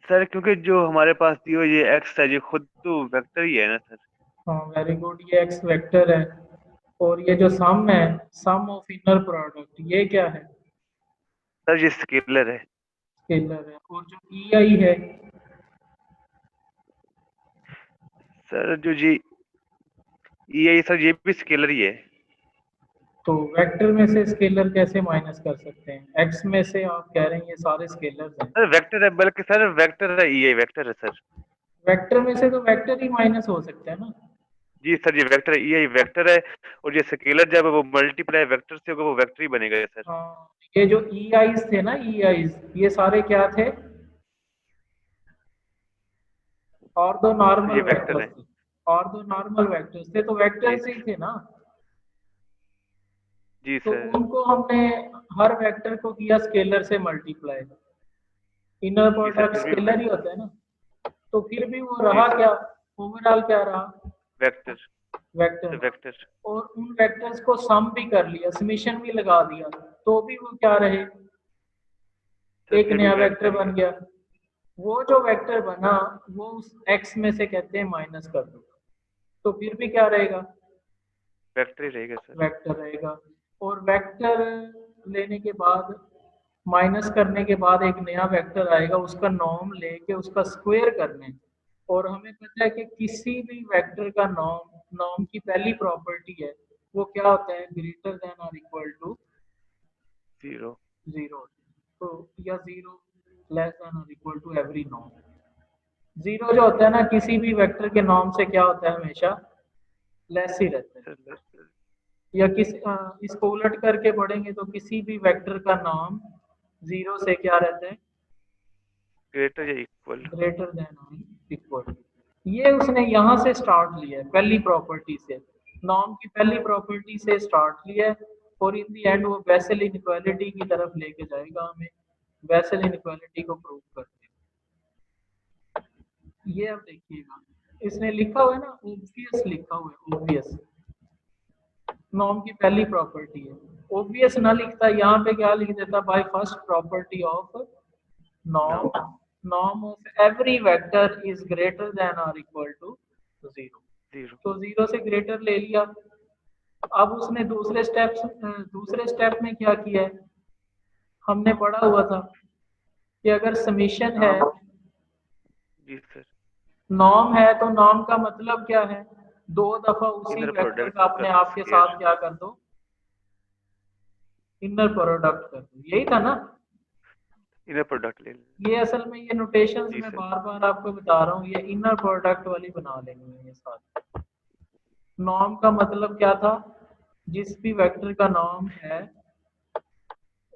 सर क्योंकि जो हमारे पास दी हुई ये एक्स है, ये खुद तो वेक्टर ही है ना सर। हाँ वेरी गुड, ये एक्स वेक्टर है। और ये जो सम है, सम ऑफ इनर प्रोडक्ट, ये क्या है? सर ये स्केलर है। स्केलर है। और जो ई आई है, सर जो जी ये सर ये भी स्केलर ही है। तो वेक्टर में से स्केलर कैसे माइनस कर सकते हैं? एक्स में से आप कह रहे हैं ये सारे स्केलर्स हैं, सर वेक्टर है, बल्कि सर वेक्टर है, ये वेक्टर है सर। वेक्टर में से तो वेक्टर ही माइनस हो सकते हैं ना। जी सर, ये वेक्टर है, ये वेक्टर है। और ये स्केलर जब वो मल्टीप्लाई वेक्टर से होगा वो वेक्टर ही बनेगा सर। हाँ, ये जो ई आईज थे ना, ई आईज, ये सारे क्या थे? और दो नॉर्मल ये वेक्टर वेक्टर्स है। थे, और दो नॉर्मल वेक्टर्स थे, तो जी वेक्टर्स ही सर। थे ना। जी तो सर। उनको हमने हर वेक्टर को किया स्केलर से मल्टीप्लाई, इनर जी सर, प्रोडक्ट फिर भी स्केलर ही होता है ना। तो फिर भी वो जी रहा सर क्या? ओवरऑल क्या रहा? वेक्टर। वेक्टर। Sir vector. और उन वेक्टर्स को सम भी कर लिया, समीशन भी लगा दिया, तो भी वो क्या रहे? सर एक फिर भी नया वेक्टर वेक्टर ही बन है। गया। वो जो वेक्टर बना, वो उस एक्स में से कहते हैं माइनस कर दो, तो फिर भी क्या रहेगा? वेक्टर ही रहेगा सर। वेक्टर रहेगा। और वेक्टर लेने के बाद, माइनस करने के बाद एक नया वेक्टर आएगा, उसका नॉर्म लेके उसका स्क्वायर करना है। और हमें पता है कि किसी भी वेक्टर का नॉर्म, नॉर्म की पहली प्रॉपर्टी है, वो क्या होता है? ग्रेटर देन और इक्वल टू जीरो। जीरो। तो या जीरो लेस देन और equal to every norm. Zero जो होता है ना, किसी भी वेक्टर के नॉर्म से क्या होता है? हमेशा लेस ही रहता है। सर या इसको उलट करके पढ़ेंगे तो किसी भी वेक्टर का नाम जीरो से क्या रहता है? ग्रेटर या इक्वल। ग्रेटर देन और इक्वल। ये उसने यहाँ से स्टार्ट लिया है, पहली प्रॉपर्टी से, नॉर्म की पहली प्रॉपर्टी से स्टार्ट लिया है। और इन दी एंड वो बेसल इनइक्वालिटी की तरफ लेके जाएगा हमें, बेसल इनइक्वालिटी को प्रूव करके। ये अब देखिएगा, इसने लिखा हुआ है ना, ऑब्वियस लिखा हुआ है, ऑब्वियस नॉर्म की पहली प्रॉपर्टी है। ओबीएस ना लिखता, यहाँ पे क्या लिख देता? By first property of norm, norm of every vector is greater than और इक्वल टू जीरो। जीरो। तो जीरो से ग्रेटर ले लिया। अब उसने दूसरे स्टेप में क्या किया है? हमने पढ़ा हुआ था कि अगर समीशन है, जी सर। नॉर्म है, तो नॉर्म का मतलब क्या है? दो दफा उसी इनर वेक्टर प्रोडक्ट का का अपने आप के स्क्वायर। साथ क्या कर दो? इनर प्रोडक्ट कर दो, यही था ना। इनर प्रोडक्ट ले लें। ये असल में ये नोटेशंस जी मैं सर। बार बार आपको बता रहा हूँ, ये इनर प्रोडक्ट वाली बना लेंगे ये साथ। नॉर्म का मतलब क्या था? जिस भी वेक्टर का नॉर्म है,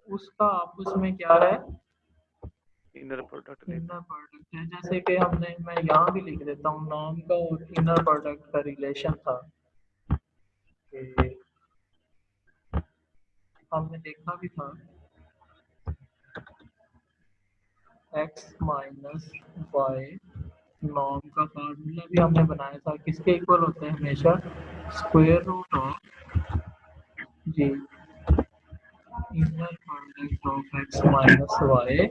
उसका आपस में क्या है? इनर प्रोडक्ट ले लें। इनर प्रोडक्ट है। जैसे कि मैं यहाँ भी लिख देता हूँ, नॉर्म का और इनर प्रोडक्ट का रिलेशन था कि हमने देखा भी था, एक्स माइनस वाई, नॉर्म का फार्मूला भी हमने बनाया था, किसके इक्वल होते हैं हमेशा? स्क्वायर रूट ऑफ जी inner product of x minus y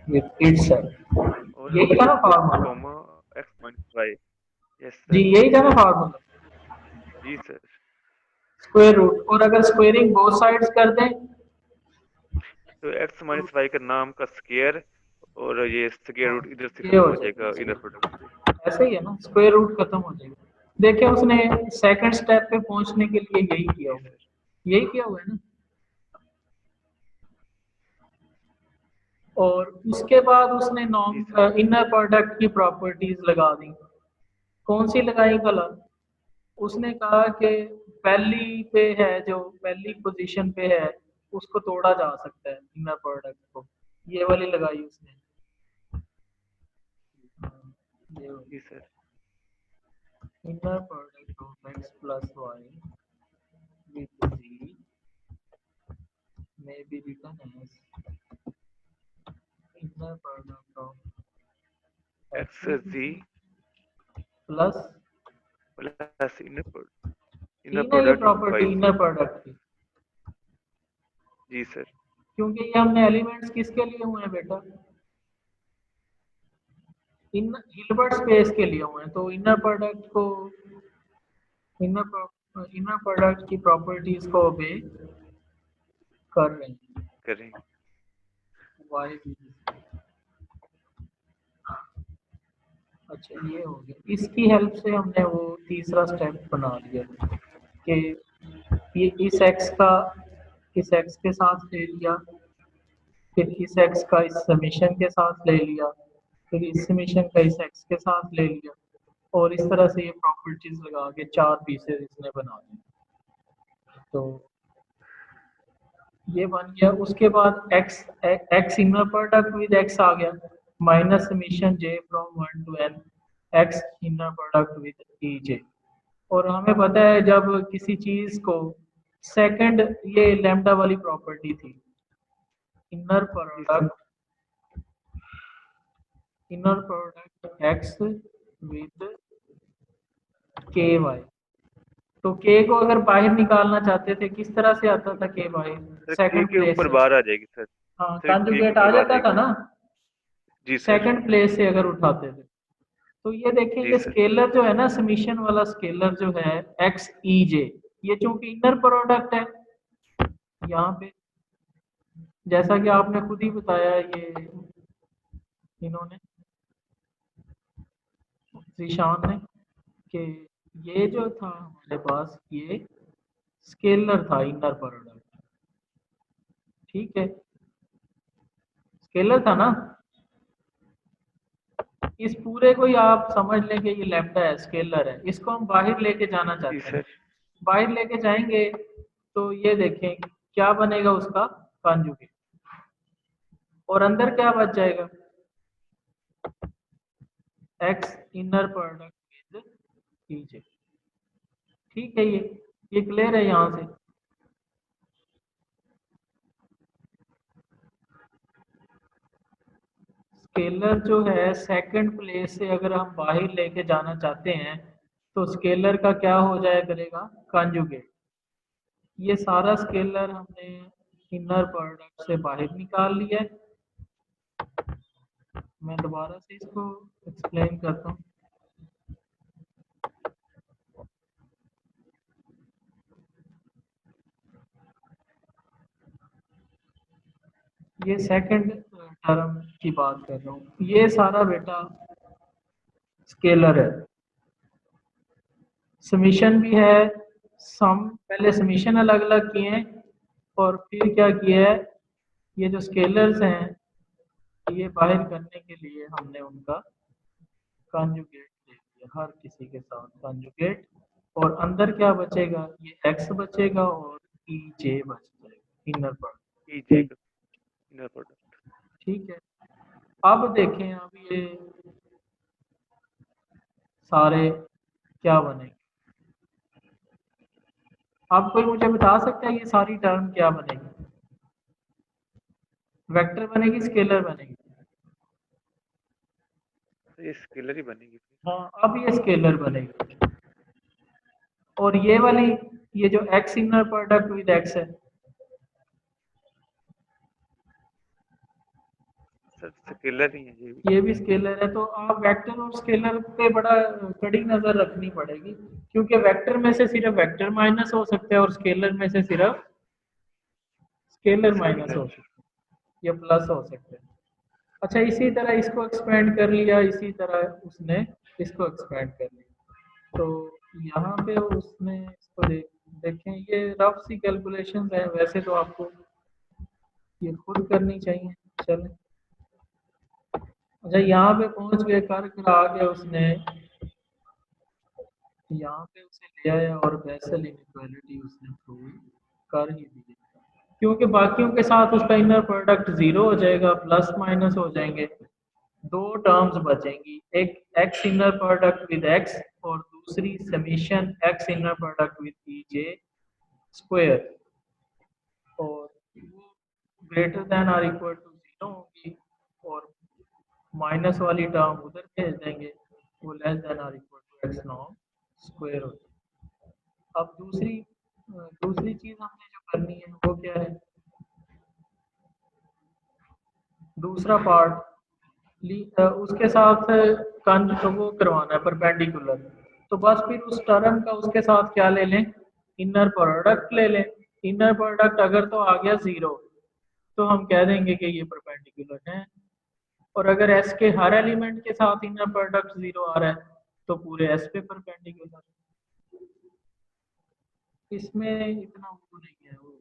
with itself. और यही था ना formula? Comma x minus y. Yes जी सर। यही था ना फार्मूला, जी सर। Square root. और अगर स्क्वेयरिंग बोथ साइड्स कर दें, तो एक्स माइनस वाई का नाम का स्क्वायर, और ये स्क्वायर रूट इधर से ये खत्म हो हो जाएगा इनर जाएगा, प्रोडक्ट से। ऐसे ही है ना, स्क्वायर रूट खत्म हो जाएगा। देखिए उसने सेकंड स्टेप पे पहुंचने के लिए यही किया जी हुआ है, सर। यही किया हुआ है ना। और उसके बाद उसने जी नॉर्म सर। इनर प्रोडक्ट की प्रॉपर्टीज लगा दी। कौन सी लगाई भला? उसने कहा कि पहली पे है, जो पहली पोजीशन पे है, उसको तोड़ा जा सकता है इनर प्रोडक्ट को, ये वाली लगाई उसने। ये जी sir. inner product of x plus y with z may be written as inner product of x z plus plus inner थी इनर ना ये product property y inner product की, जी सर। क्योंकि ये हमने एलिमेंट्स किसके लिए हुए हैं बेटा, इन हिल्बर्ट स्पेस के लिए हुए हैं, तो इनर प्रोडक्ट को इनर प्रोडक्ट की प्रॉपर्टीज को ओबे कर रहे हैं। करें वाई अच्छा ये हो गया, इसकी हेल्प से हमने वो तीसरा स्टेप बना लिया कि ये इस x का इस x के साथ ले लिया, फिर इस x का इस समीशन के साथ ले लिया, फिर इस समीशन का इस x के साथ ले लिया, और इस तरह से ये प्रॉपर्टीज लगा के 4 पीसेस इसने बना दिए। तो ये बन गया। उसके बाद x inner product with x आ गया, minus summation j from 1 to n x inner product with ej। और हमें पता है जब किसी चीज को सेकंड, ये लैम्डा वाली प्रॉपर्टी थी, inner product x with ky, तो k को अगर बाहर निकालना चाहते थे किस तरह से आता था k बाहर, सर सेकंड के प्लेस ऊपर से। बाहर आ जाएगी सर। हाँ सर, कॉन्जुगेट के आ ऊपर जाता बाहर था ना, जी सर। सेकंड प्लेस से अगर उठाते थे। तो ये देखें, जी ये सर। स्केलर जो है ना, समीशन वाला स्केलर जो है एक्स ई जे, ये चूंकि इनर प्रोडक्ट है यहाँ पे, जैसा कि आपने खुद ही बताया, ये इन्होंने जीशान ने, कि ये जो था हमारे पास ये स्केलर था इनर प्रोडक्ट, ठीक है, स्केलर था ना। इस पूरे को ही आप समझ लें कि ये लैम्डा है, स्केलर है, इसको हम बाहर लेके जाना जी चाहते हैं। सर। बाहर लेके जाएंगे तो ये देखें क्या बनेगा उसका कॉन्जुगेट, और अंदर क्या बच जाएगा, x inner product with ej। ठीक है, ये क्लियर है यहाँ से। स्केलर जो है सेकंड प्लेस से अगर हम बाहर लेके जाना चाहते हैं तो स्केलर का क्या हो जाया करेगा, कॉन्जुगेट। ये सारा स्केलर हमने इनर प्रोडक्ट से बाहर निकाल लिया है। मैं दोबारा से इसको एक्सप्लेन करता हूँ। ये सेकंड टर्म की बात कर रहा हूँ, ये सारा बेटा स्केलर है, समीशन भी है, सम पहले समीशन अलग अलग किए हैं और फिर क्या किया है, ये जो स्केलर्स हैं ये बाहर करने के लिए हमने उनका कॉन्जुगेट ले लिया, हर किसी के साथ कॉन्जुगेट, और अंदर क्या बचेगा, ये x बचेगा और ई जे बच जाएगा, इनर प्रोडक्ट। इनर प्रोडक्ट ठीक है, अब देखें अब ये सारे क्या बनेंगे। आप कोई मुझे बता सकता है ये सारी टर्म क्या बनेगी, वेक्टर बनेगी, स्केलर बनेगी? ये स्केलर ही बनेगी। हाँ, अब ये स्केलर बनेगी। और ये वाली, ये जो x inner product with x है, सर स्केलर ही है ये भी स्केलर है। तो आप वेक्टर और स्केलर पे बड़ा कड़ी नजर रखनी पड़ेगी, क्योंकि वेक्टर में से सिर्फ वेक्टर माइनस हो सकता है और स्केलर में से सिर्फ स्केलर माइनस हो सकता है या प्लस हो सकता है। अच्छा, इसी तरह इसको एक्सपेंड कर लिया, इसी तरह उसने इसको एक्सपेंड कर लिया। तो यहाँ पे उसने इसको देखें, ये रफ सी कैलकुलेशन है, वैसे तो आपको ये खुद करनी चाहिए। चलें, अच्छा यहाँ पे पहुंच गए, कर करा के उसने यहाँ पे उसे ले आया और बेसल इनइक्वालिटी उसने प्रूव कर ही दी। क्योंकि बाकियों के साथ उसका इनर प्रोडक्ट 0 हो जाएगा, प्लस माइनस हो जाएंगे, दो टर्म्स बचेंगी, एक X inner product with X और दूसरी summation X inner product with E J square, और वो greater than or equal to 0 होगी और माइनस वाली टर्म उधर भेज देंगे, वो less than or equal to X norm square हो जाएगी। अब दूसरी चीज हमने जो करनी है वो क्या है, दूसरा पार्ट उसके साथ वो करवाना है परपेंडिकुलर, तो बस फिर उस टर्म का उसके साथ क्या ले लें, इनर प्रोडक्ट ले लें। इनर प्रोडक्ट अगर तो आ गया 0 तो हम कह देंगे कि ये परपेंडिकुलर है, और अगर एस के हर एलिमेंट के साथ इनर प्रोडक्ट 0 आ रहा है तो पूरे एस पे परपेंडिकुलर। इसमें इतना वो नहीं है, वो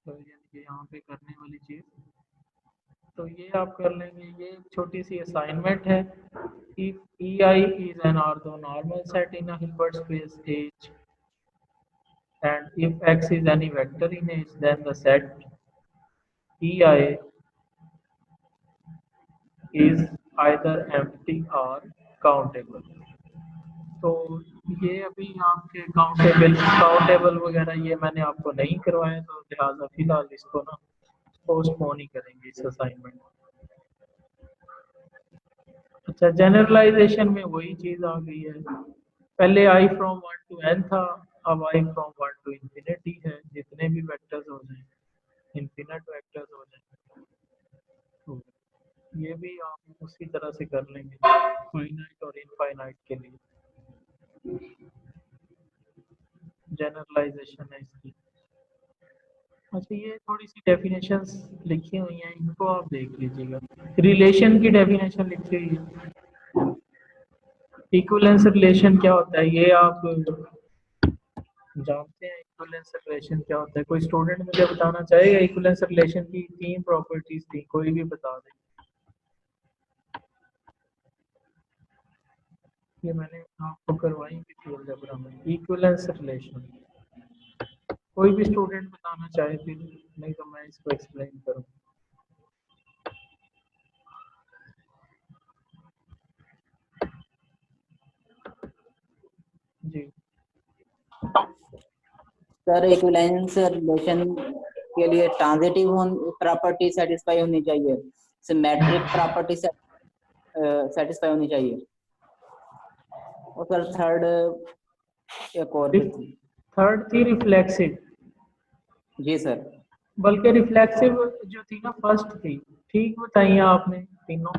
तो यानी कि यहाँ पे करने वाली चीज, तो ये आप कर लेंगे। ये छोटी सी असाइनमेंट है। If EI is an orthonormal set in a Hilbert space H and if X is any vector in H, then the set EI is either empty or countable। तो ये अभी आपके काउंटेबल वगैरह ये मैंने आपको नहीं करवाया, तो लिहाजा फिलहाल इसको ना पोस्टपोन ही करेंगे इस असाइनमेंट। अच्छा, जनरलाइजेशन में वही चीज आ गई है, पहले I फ्रॉम 1 to n था, अब I फ्रॉम 1 to infinity है, जितने भी वेक्टर्स हो जाएं इन्फिनिट वेक्टर्स हो जाएं, तो ये भी आप उसी तरह से कर लेंगे फाइनाइट और इनफाइनाइट के लिए। जनरलाइजेशन है इसकी। अच्छा, ये थोड़ी सी डेफिनेशंस लिखी हुई हैं, इनको आप देख लीजिएगा। रिलेशन की डेफिनेशन लिखी हुई है। इक्विवेलेंस रिलेशन क्या होता है ये आप जानते हैं? इक्विवेलेंस रिलेशन क्या होता है? कोई स्टूडेंट मुझे बताना चाहेगा? इक्विवेलेंस रिलेशन की 3 प्रॉपर्टीज थी, कोई भी बता दे। ये मैंने आपको करवाई भी थी अलजेब्रा में, इक्विवेलेंस रिलेशन। कोई भी स्टूडेंट बताना चाहे फिर, नहीं तो मैं इसको एक्सप्लेन करूँ। जी सर इक्विवेलेंस रिलेशन के लिए ट्रांजिटिव प्रॉपर्टी सेटिस्फाई होनी चाहिए, सिमेट्रिक प्रॉपर्टी सेटिस्फाई होनी चाहिए, और सर थर्ड एक और भी थी। थर्ड थी रिफ्लेक्सिव। जी सर। बल्कि रिफ्लेक्सिव जो थी ना फर्स्ट थी, ठीक बताइए आपने तीनों।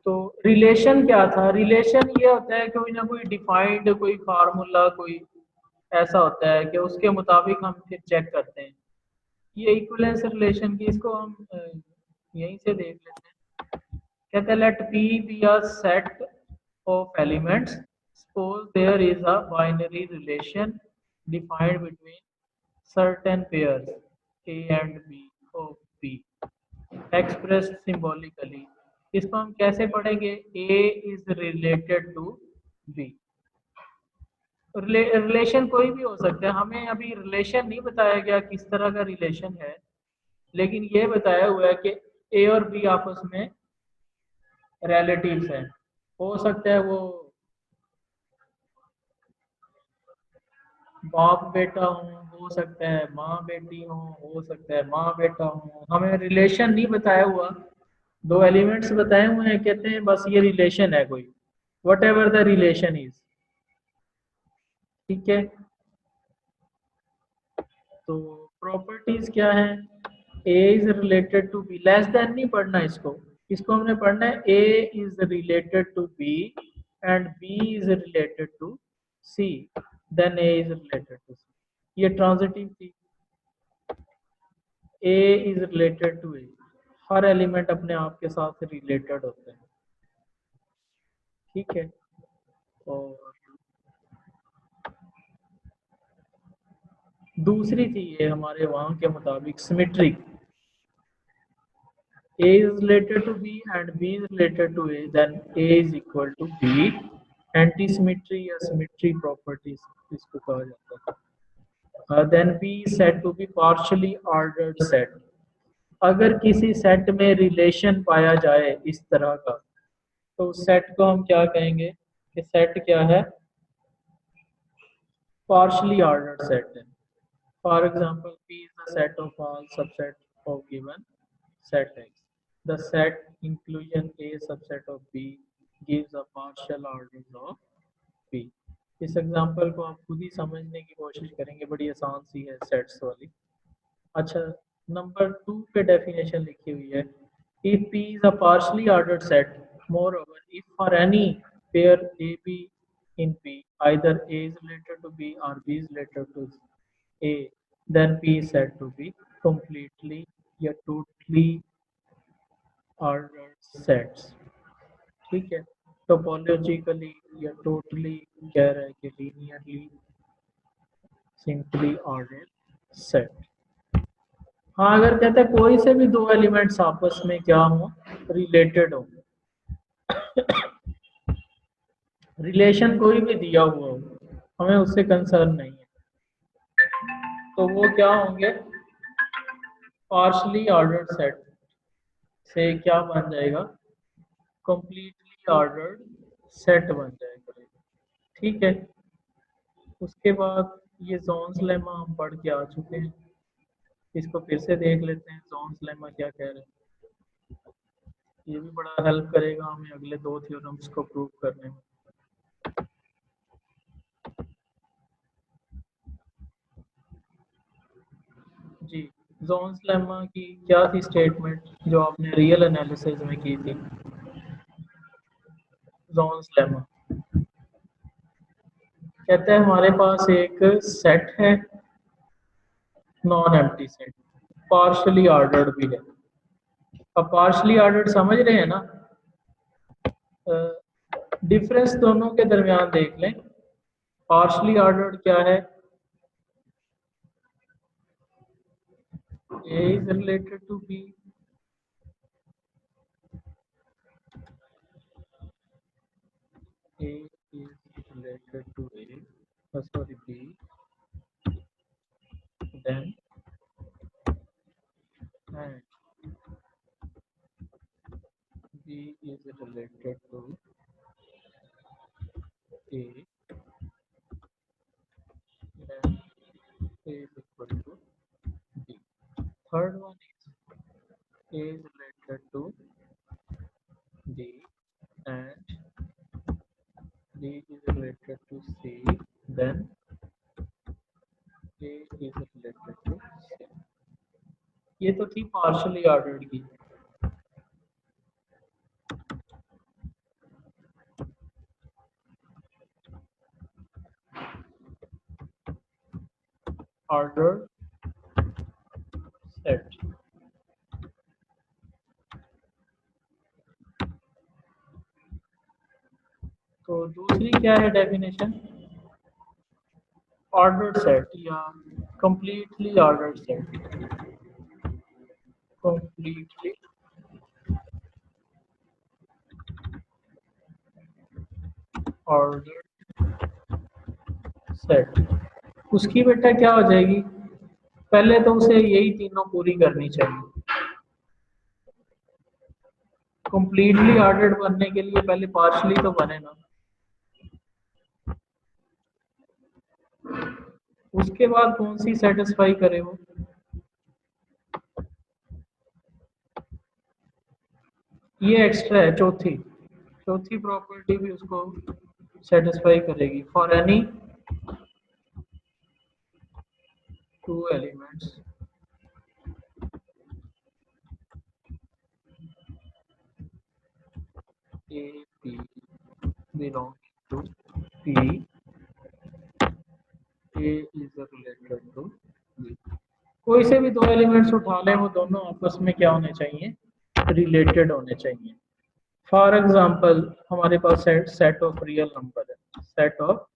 तो रिलेशन क्या था? रिलेशन ये होता है कोई ना कोई डिफाइंड कोई फार्मूला कोई ऐसा होता है कि उसके मुताबिक हम फिर चेक करते हैं। ये इक्विवेलेंस रिलेशन की, इसको हम यहीं से देख लेते हैं। कहते हैं late P be a set of elements, suppose there is a binary relation defined between certain pairs A and B of P expressed symbolically। इसको हम कैसे पढ़ेंगे? A is related to B। Relation कोई भी हो सकता है, हमें अभी रिलेशन नहीं बताया गया किस तरह का रिलेशन है, लेकिन ये बताया हुआ है कि ए और बी आपस में रिलेटिव्स हैं। हो सकता है वो बाप बेटा हो सकता है माँ बेटी हो सकता है माँ बेटा हो। हमें रिलेशन नहीं बताया हुआ, दो एलिमेंट्स बताए हुए हैं, कहते हैं बस ये रिलेशन है कोई, whatever the relation is. ठीक है, तो प्रॉपर्टीज क्या है? A is related to B, less than नहीं पढ़ना इसको हमने पढ़ना है A is related to B and B is related to C, then A is related to C। ये ट्रांजिटिव थी। A is related to A, हर एलिमेंट अपने आप के साथ रिलेटेड होते हैं। ठीक है, और दूसरी थी ये हमारे वहां के मुताबिक symmetric. A is related to B and B is related to A, then A is equal to B। Anti symmetry या सिमेट्री प्रॉपर्टीज इसको कहा जाता है। then P is said to be partially ordered set. अगर किसी set में relation पाया जाए इस तरह का, तो उस सेट को हम क्या कहेंगे कि सेट क्या है, partially ordered set है. For example, P is the set of all subset of given set X. The set inclusion A subset of B gives a partial order of P. इस example को आप खुद ही समझने की कोशिश करेंगे, बड़ी आसान सी है सेट्स वाली. अच्छा, नंबर 2 पे डेफिनेशन लिखी हुई है, if P is a partially ordered set, moreover, if for any pair AB in P, either A is related to B or B is related to A, then P is said to be completely या totally ordered sets. ठीक है, topologically या totally कह रहा है कि linearly simply ordered set. हाँ, अगर कहते हैं कोई से भी दो एलिमेंट्स आपस में क्या हो, रिलेटेड हो, रिलेशन कोई भी दिया हुआ हो, हमें उससे कंसर्न नहीं है, तो वो क्या होंगे, पार्शली ऑर्डर्ड सेट से क्या बन जाएगा, कंप्लीटली ऑर्डर्ड सेट बन जाएगा. ठीक है, उसके बाद ये जोन्स लेमा हम पढ़ के आ चुके हैं, इसको फिर से देख लेते हैं जोन्स लेमा क्या कह रहे हैं. ये भी बड़ा हेल्प करेगा हमें अगले 2 थ्योरम्स को प्रूव करने में. जी, जोन्स लेमा की क्या थी स्टेटमेंट जो आपने रियल एनालिसिस में की थी. जोन्स लेमा कहते हैं हमारे पास एक सेट है, non empty set, partially ordered भी है. अब पार्शली ऑर्डर्ड समझ रहे हैं ना, डिफरेंस दोनों के दरमियान देख लें. पार्शली ऑर्डर्ड क्या है, A is related to B, A is related to A, sorry B, then and B is related to A, then A is equal to B. Third one is A is related to D and D is related to C, then A is related to C. ये तो थी partially ordered की. Ordered set. तो दूसरी क्या है definition, ordered set या completely ordered set. Completely ordered set, उसकी बेटा क्या हो जाएगी, पहले तो उसे यही तीनों पूरी करनी चाहिए. कंप्लीटली ऑर्डर्ड बनने के लिए पहले पार्शली तो बने ना, उसके बाद कौन सी सेटिस्फाई करे वो, ये एक्स्ट्रा है. चौथी प्रॉपर्टी भी उसको सेटिस्फाई करेगी. For any two elements A P belong to P, A is related to B. कोई से भी दो एलिमेंट्स उठा लें, वो दोनों आपस में क्या होने चाहिए, रिलेटेड होने चाहिए. फॉर एग्जाम्पल हमारे पास सेट ऑफ रियल नंबर है, सेट ऑफ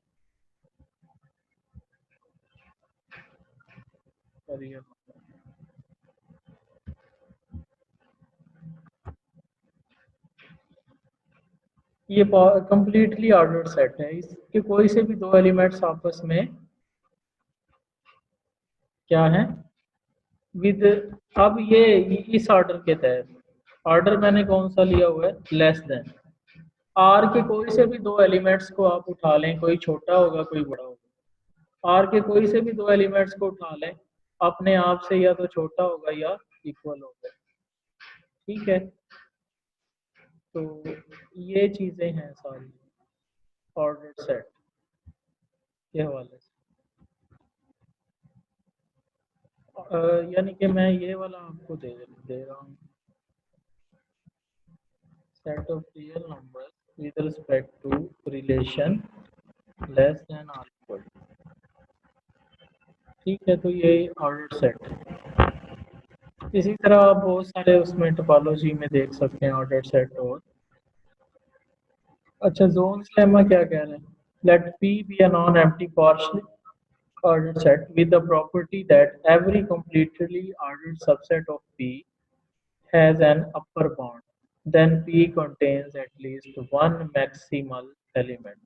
रियल नंबर, ये कंप्लीटली ऑर्डर्ड सेट है. इसके कोई से भी दो एलिमेंट्स आपस में क्या है विद, अब ये इस ऑर्डर के तहत, ऑर्डर मैंने कौन सा लिया हुआ है, लेस देन। आर के कोई से भी दो एलिमेंट्स को आप उठा लें, कोई छोटा होगा कोई बड़ा होगा, आर के कोई से भी दो एलिमेंट्स को उठा लें, अपने आप से या तो छोटा होगा या इक्वल होगा। ठीक है, तो ये चीजें हैं सारी ऑर्डर सेट के हवाले से। यानी कि मैं ये वाला आपको दे रहा हूँ, set of real numbers with respect to relation less than और इक्वल। ठीक है, तो ये ऑर्डर सेट है। इसी तरह आप बहुत सारे उसमें टोपोलॉजी में देख सकते हैं ऑर्डर सेट। और अच्छा, जोन्स लेमा क्या कह रहे हैं, late P be a non-empty partially ordered set with the property that every completely ordered subset of P has an upper bound, then P contains at least one maximal element।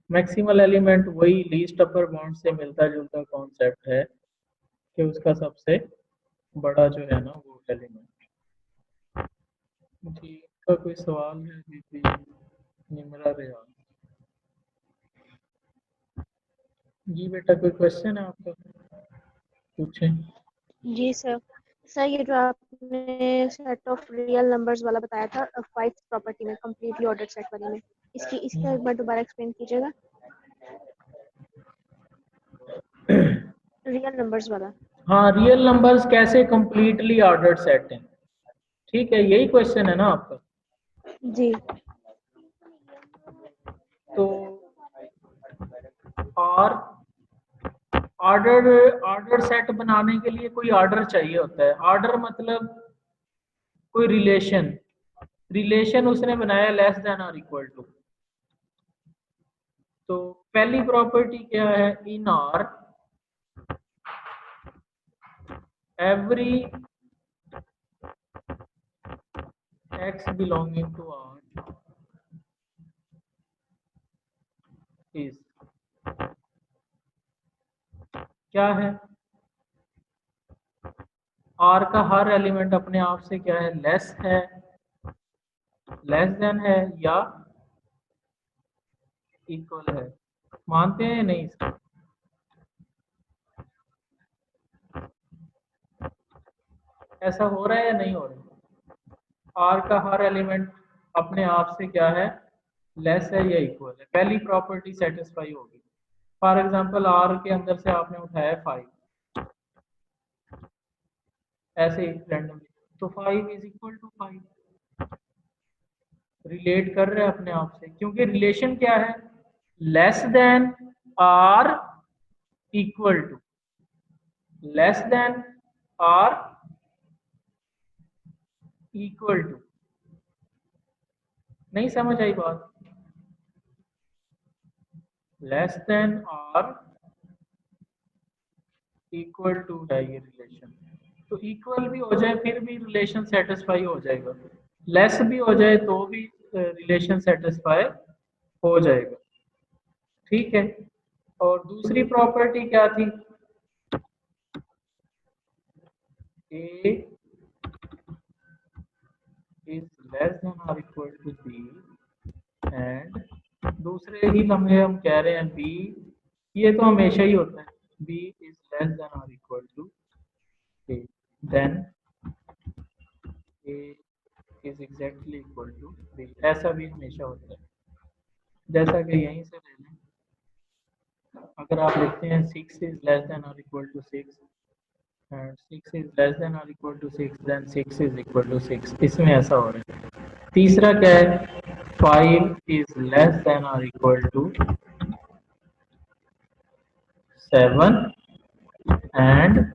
Maximal element वही least upper bound से मिलता जुलता concept है कि उसका सबसे बड़ा जो है ना वो एलिमेंट। जी, का कोई सवाल है दीदी निमरा रेहान? जी बेटा, कोई क्वेश्चन है आपका, पूछें। जी सर। सर ये जो आपने सेट ऑफ रियल नंबर्स वाला बताया था 5 प्रॉपर्टी में, कंप्लीटली ऑर्डर सेट वाले में, इसका एक बार दोबारा एक्सप्लेन कीजिएगा, रियल नंबर्स वाला। हाँ, रियल नंबर्स कैसे कंप्लीटली ऑर्डर्ड सेट हैं, ठीक है, यही क्वेश्चन है ना आपका? जी। तो और ऑर्डर सेट बनाने के लिए कोई ऑर्डर चाहिए होता है। ऑर्डर मतलब कोई रिलेशन उसने बनाया लेस देन और इक्वल टू। तो पहली प्रॉपर्टी क्या है, in R every X belonging to R is, क्या है, आर का हर एलिमेंट अपने आप से क्या है, लेस है, लेस देन है या इक्वल है। मानते हैं नहीं इसको? ऐसा हो रहा है या नहीं हो रहा? आर का हर एलिमेंट अपने आप से क्या है, लेस है या इक्वल है, पहली प्रॉपर्टी सेटिस्फाई होगी। फॉर एग्जांपल आर के अंदर से आपने उठाया 5, ऐसे ही रैंडमली, तो 5 इज इक्वल टू 5, रिलेट कर रहे हैं अपने आप से, क्योंकि रिलेशन क्या है, less than or equal to, less than or equal to. नहीं समझ आई बात? Less than or equal to है ये रिलेशन, तो इक्वल भी हो जाए फिर भी रिलेशन सेटिस्फाई हो जाएगा, लेस भी हो जाए तो भी रिलेशन सेटिस्फाई हो जाएगा। ठीक है, और दूसरी प्रॉपर्टी क्या थी, ए इज लेस देन और इक्वल टू बी, एंड दूसरे ही लम्हे हम कह रहे हैं बी, ये तो हमेशा ही होता है, बी इज लेस देन और equal to A, then A is exactly equal to B, ऐसा भी हमेशा होता है। जैसा कि यहीं से ले लें, अगर आप लिखते हैं 6 इज लेस देन और equal to 6 and 6 is less than और equal to 6, then 6 is equal to 6, इसमें ऐसा हो रहा है। तीसरा क्या है, 5 इज लेस देन और equal to 7 and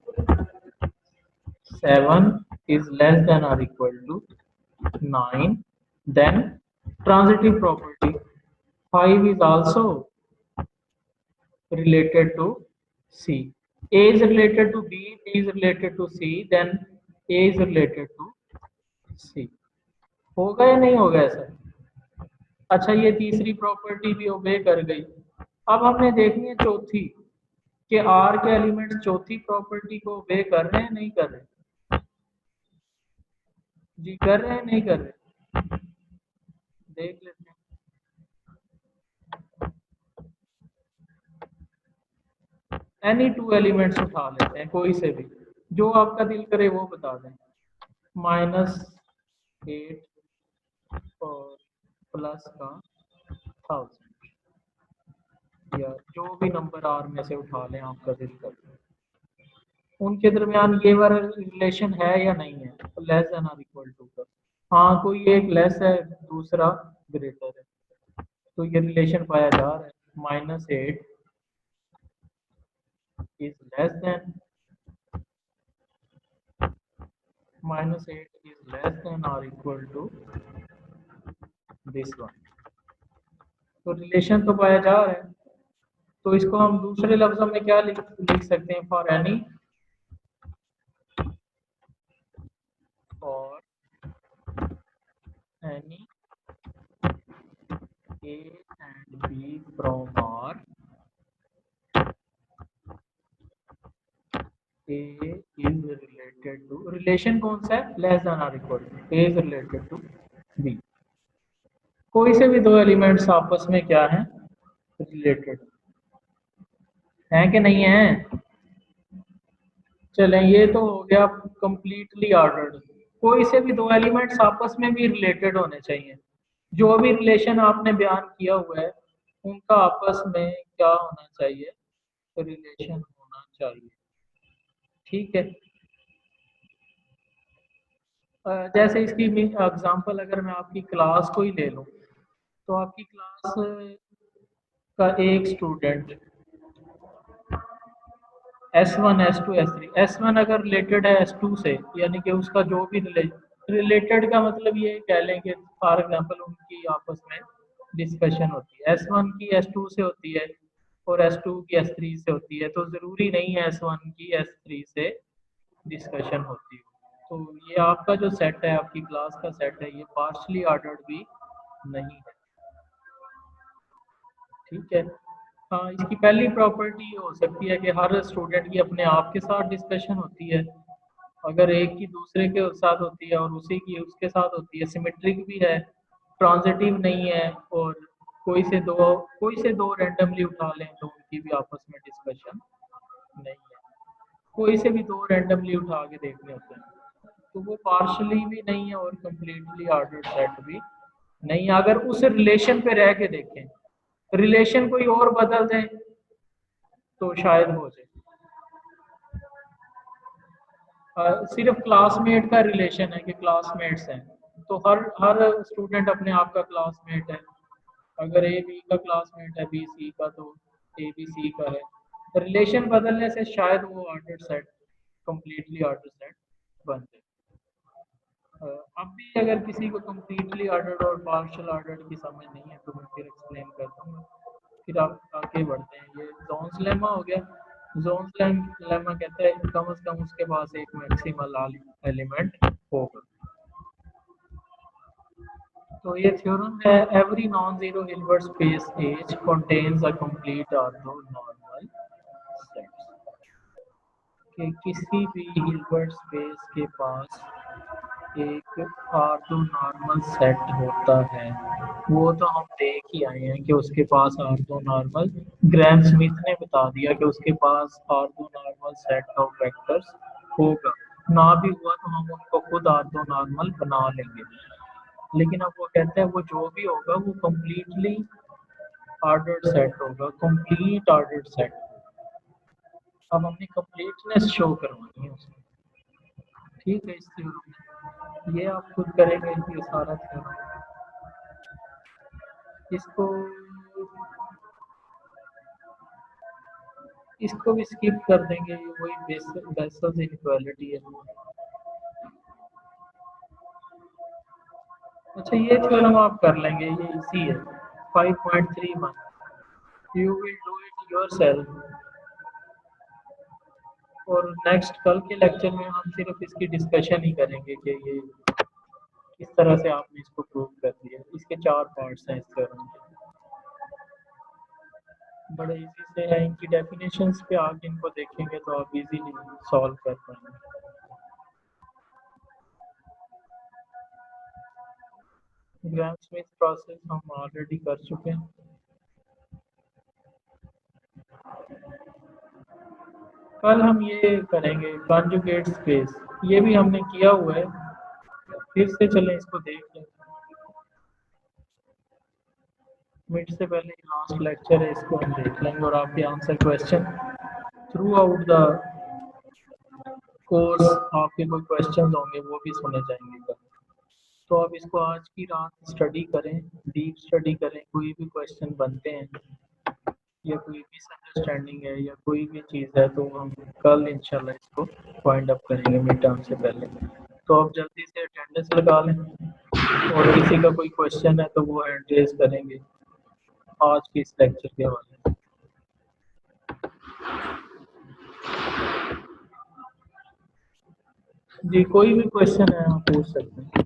7 is less than or equal to 9, then transitive property 5 is also related to C, A is related to B, B is related to C, then A is related to C। होगा या नहीं होगा ऐसा? अच्छा, ये तीसरी property भी ओबे कर गई। अब हमने देखनी है चौथी, कि आर के एलिमेंट्स चौथी प्रॉपर्टी को वे कर रहे हैं नहीं कर रहे? जी कर रहे हैं नहीं कर रहे? देख लेते हैं। एनी टू एलिमेंट्स उठा लेते हैं, कोई से भी, जो आपका दिल करे वो बता दें। -8 और प्लस का 1000, या जो भी नंबर आर में से उठा लें आपका दिल करे। उनके दरमियान ये वाला रिलेशन है या नहीं है, लेस देन और इक्वल टू का। हाँ, कोई एक लेस है दूसरा ग्रेटर है, तो ये रिलेशन पाया जा रहा है। -8 is less than -8 is less than or equal to this one। तो रिलेशन तो पाया जा रहा है, तो इसको हम दूसरे लफ्जों में क्या लिख सकते हैं? For any A and B from R, A is related to, relation कौन सा है? लेस देन और equal to, A is related to B। कोई से भी दो एलिमेंट्स आपस में क्या है? रिलेटेड हैं कि नहीं है? चलें, ये तो हो गया कंप्लीटली ऑर्डर्ड। कोई से भी दो एलिमेंट्स आपस में भी रिलेटेड होने चाहिए। जो भी रिलेशन आपने बयान किया हुआ है उनका आपस में क्या होना चाहिए? रिलेशन होना चाहिए। ठीक है। जैसे इसकी एग्जांपल अगर मैं आपकी क्लास को ही ले लूं, तो आपकी क्लास का एक student S1 S2 S3, S1 अगर रिलेटेड है S2 से, यानी कि उसका जो भी रिलेटेड का मतलब ये कह लें कि फॉर एग्जांपल उनकी आपस में डिस्कशन होती है, S1 की S2 से होती है और S2 की S3 से होती है, तो ज़रूरी नहीं है S1 की S3 से डिस्कशन होती है। तो ये आपका जो सेट है, आपकी क्लास का सेट है, ये पार्शली ऑर्डर्ड भी नहीं है। ठीक है। हाँ, इसकी पहली प्रॉपर्टी हो सकती है कि हर स्टूडेंट की अपने आप के साथ डिस्कशन होती है, अगर एक की दूसरे के साथ होती है और उसी की उसके साथ होती है, सिमेट्रिक भी है, ट्रांजिटिव नहीं है, और कोई से दो रैंडमली उठा लें तो उनकी भी आपस में डिस्कशन नहीं है। कोई से भी दो रैंडमली उठा के देखने होते हैं, तो वो पार्शली भी नहीं है और कंप्लीटली ऑर्डर्ड सेट भी नहीं है। अगर उस रिलेशन पे रह के देखें, रिलेशन कोई और बदल दें तो शायद हो जाए। सिर्फ क्लासमेट का रिलेशन है कि क्लासमेट्स हैं, तो हर स्टूडेंट अपने आप का क्लासमेट है। अगर ए बी का क्लासमेट है, बी सी का, तो ए बी सी का है। रिलेशन बदलने से शायद वो order set, completely order set बन जाए। अब भी अगर किसी को कंप्लीटली ऑर्डर्ड और पार्शियल ऑर्डर्ड की समझ नहीं है तो मैं फिर एक्सप्लेन कर दूंगा। फिर आप आगे बढ़ते हैं। ये जोन्स लेमा हो गया। जोन्स लेमा कहता है कम से कम उसके पास एक मैक्सिमल एलिमेंट होगा। तो ये थ्योरम है, every non zero Hilbert space H contains a complete orthonormal set. कि किसी भी हिल्बर्ट स्पेस के पास एक ऑर्थोनॉर्मल सेट होता है। वो तो हम देख ही आए हैं कि उसके पास ऑर्थोनॉर्मल, ग्रैम स्मिथ ने बता दिया कि उसके पास ऑर्थोनॉर्मल सेट ऑफ वेक्टर्स होगा। ना भी हुआ तो हम उनको खुद ऑर्थोनॉर्मल बना लेंगे। लेकिन अब वो कहते हैं वो जो भी होगा वो कंप्लीटली ऑर्डर्ड सेट होगा, कंप्लीट ऑर्डर्ड सेट। अब हमने कंप्लीटनेस शो करवानी है उसको। ठीक है। इस थ्योरम में ये आप खुद करेंगे, ये सारा थ्योरम। इसको भी स्किप कर देंगे, ये वही बेसल्स इनइक्वालिटी है। अच्छा, ये थ्योरम आप कर लेंगे, ये इजी है। 5.31 you will do it yourself. और नेक्स्ट कल के लेक्चर में हम सिर्फ इसकी डिस्कशन ही करेंगे कि ये किस तरह से आपने इसको प्रूव कर दिया। इसके 4 पार्ट्स हैं इस थ्योरम के, बड़े इजी से है, इनकी डेफिनेशंस पे आगे इनको देखेंगे तो आप इजीली सॉल्व कर पाएंगे। ग्राम स्मिथ प्रोसेस हम ऑलरेडी कर चुके हैं। कल हम ये करेंगे कॉन्जुगेट स्पेस, ये भी हमने किया हुआ है, फिर से चलें इसको देख लें। मिड से पहले लास्ट लेक्चर है, इसको हम देख लेंगे और आपके answer question through out the course आपके कोई क्वेश्चन होंगे वो भी सुने जाएंगे कल। तो आप इसको आज की रात स्टडी करें, डीप स्टडी करें, कोई भी क्वेश्चन बनते हैं या कोई मिसअंडरस्टैंडिंग है या कोई भी चीज़ है तो हम कल इंशाल्लाह इसको पॉइंट अप करेंगे मिड टर्म से पहले। तो आप जल्दी से अटेंडेंस लगा लें और किसी का कोई क्वेश्चन है तो वो हैंड रेज करेंगे आज के इस लेक्चर के हवाले। जी कोई भी क्वेश्चन है आप पूछ सकते हैं।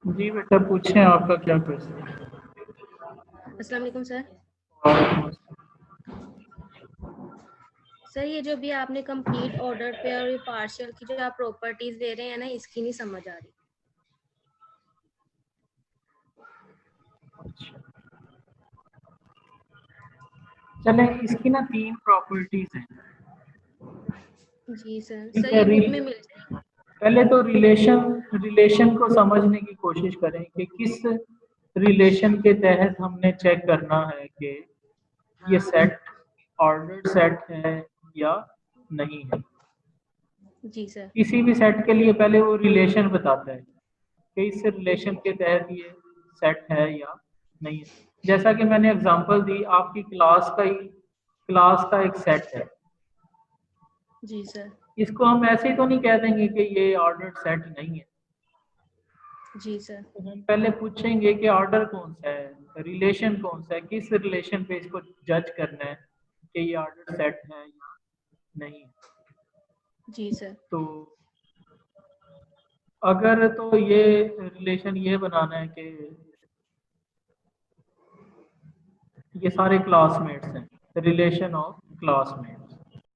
जी बेटा पूछें, आपका क्या क्वेश्चन है? अस्सलाम वालेकुम सर। सर ये जो भी आपने कंप्लीट ऑर्डर पे और पार्शियल की जो आप प्रॉपर्टीज दे रहे हैं ना, इसकी नहीं समझ आ रही। चलें, इसकी ना 3 प्रॉपर्टीज हैं। जी सर, ठीक सर है, ये बुक में मिल जाएगी। पहले तो रिलेशन को समझने की कोशिश करें कि किस रिलेशन के तहत हमने चेक करना है कि ये सेट ऑर्डर्ड सेट है या नहीं है। जी सर। किसी भी सेट के लिए पहले वो रिलेशन बताता है कि इस रिलेशन के तहत ये सेट है या नहीं है। जैसा कि मैंने एग्जांपल दी, आपकी क्लास का एक सेट है, जी सर। इसको हम ऐसे ही तो नहीं कह देंगे कि ये ऑर्डर्ड सेट नहीं है। जी सर। तो हम पहले पूछेंगे कि ऑर्डर कौन सा है, रिलेशन कौन सा है, किस रिलेशन पे इसको जज करना है कि ये ऑर्डर सेट है या नहीं। जी सर। तो अगर तो ये रिलेशन ये बनाना है कि ये सारे क्लासमेट्स हैं, रिलेशन ऑफ क्लासमेट्स।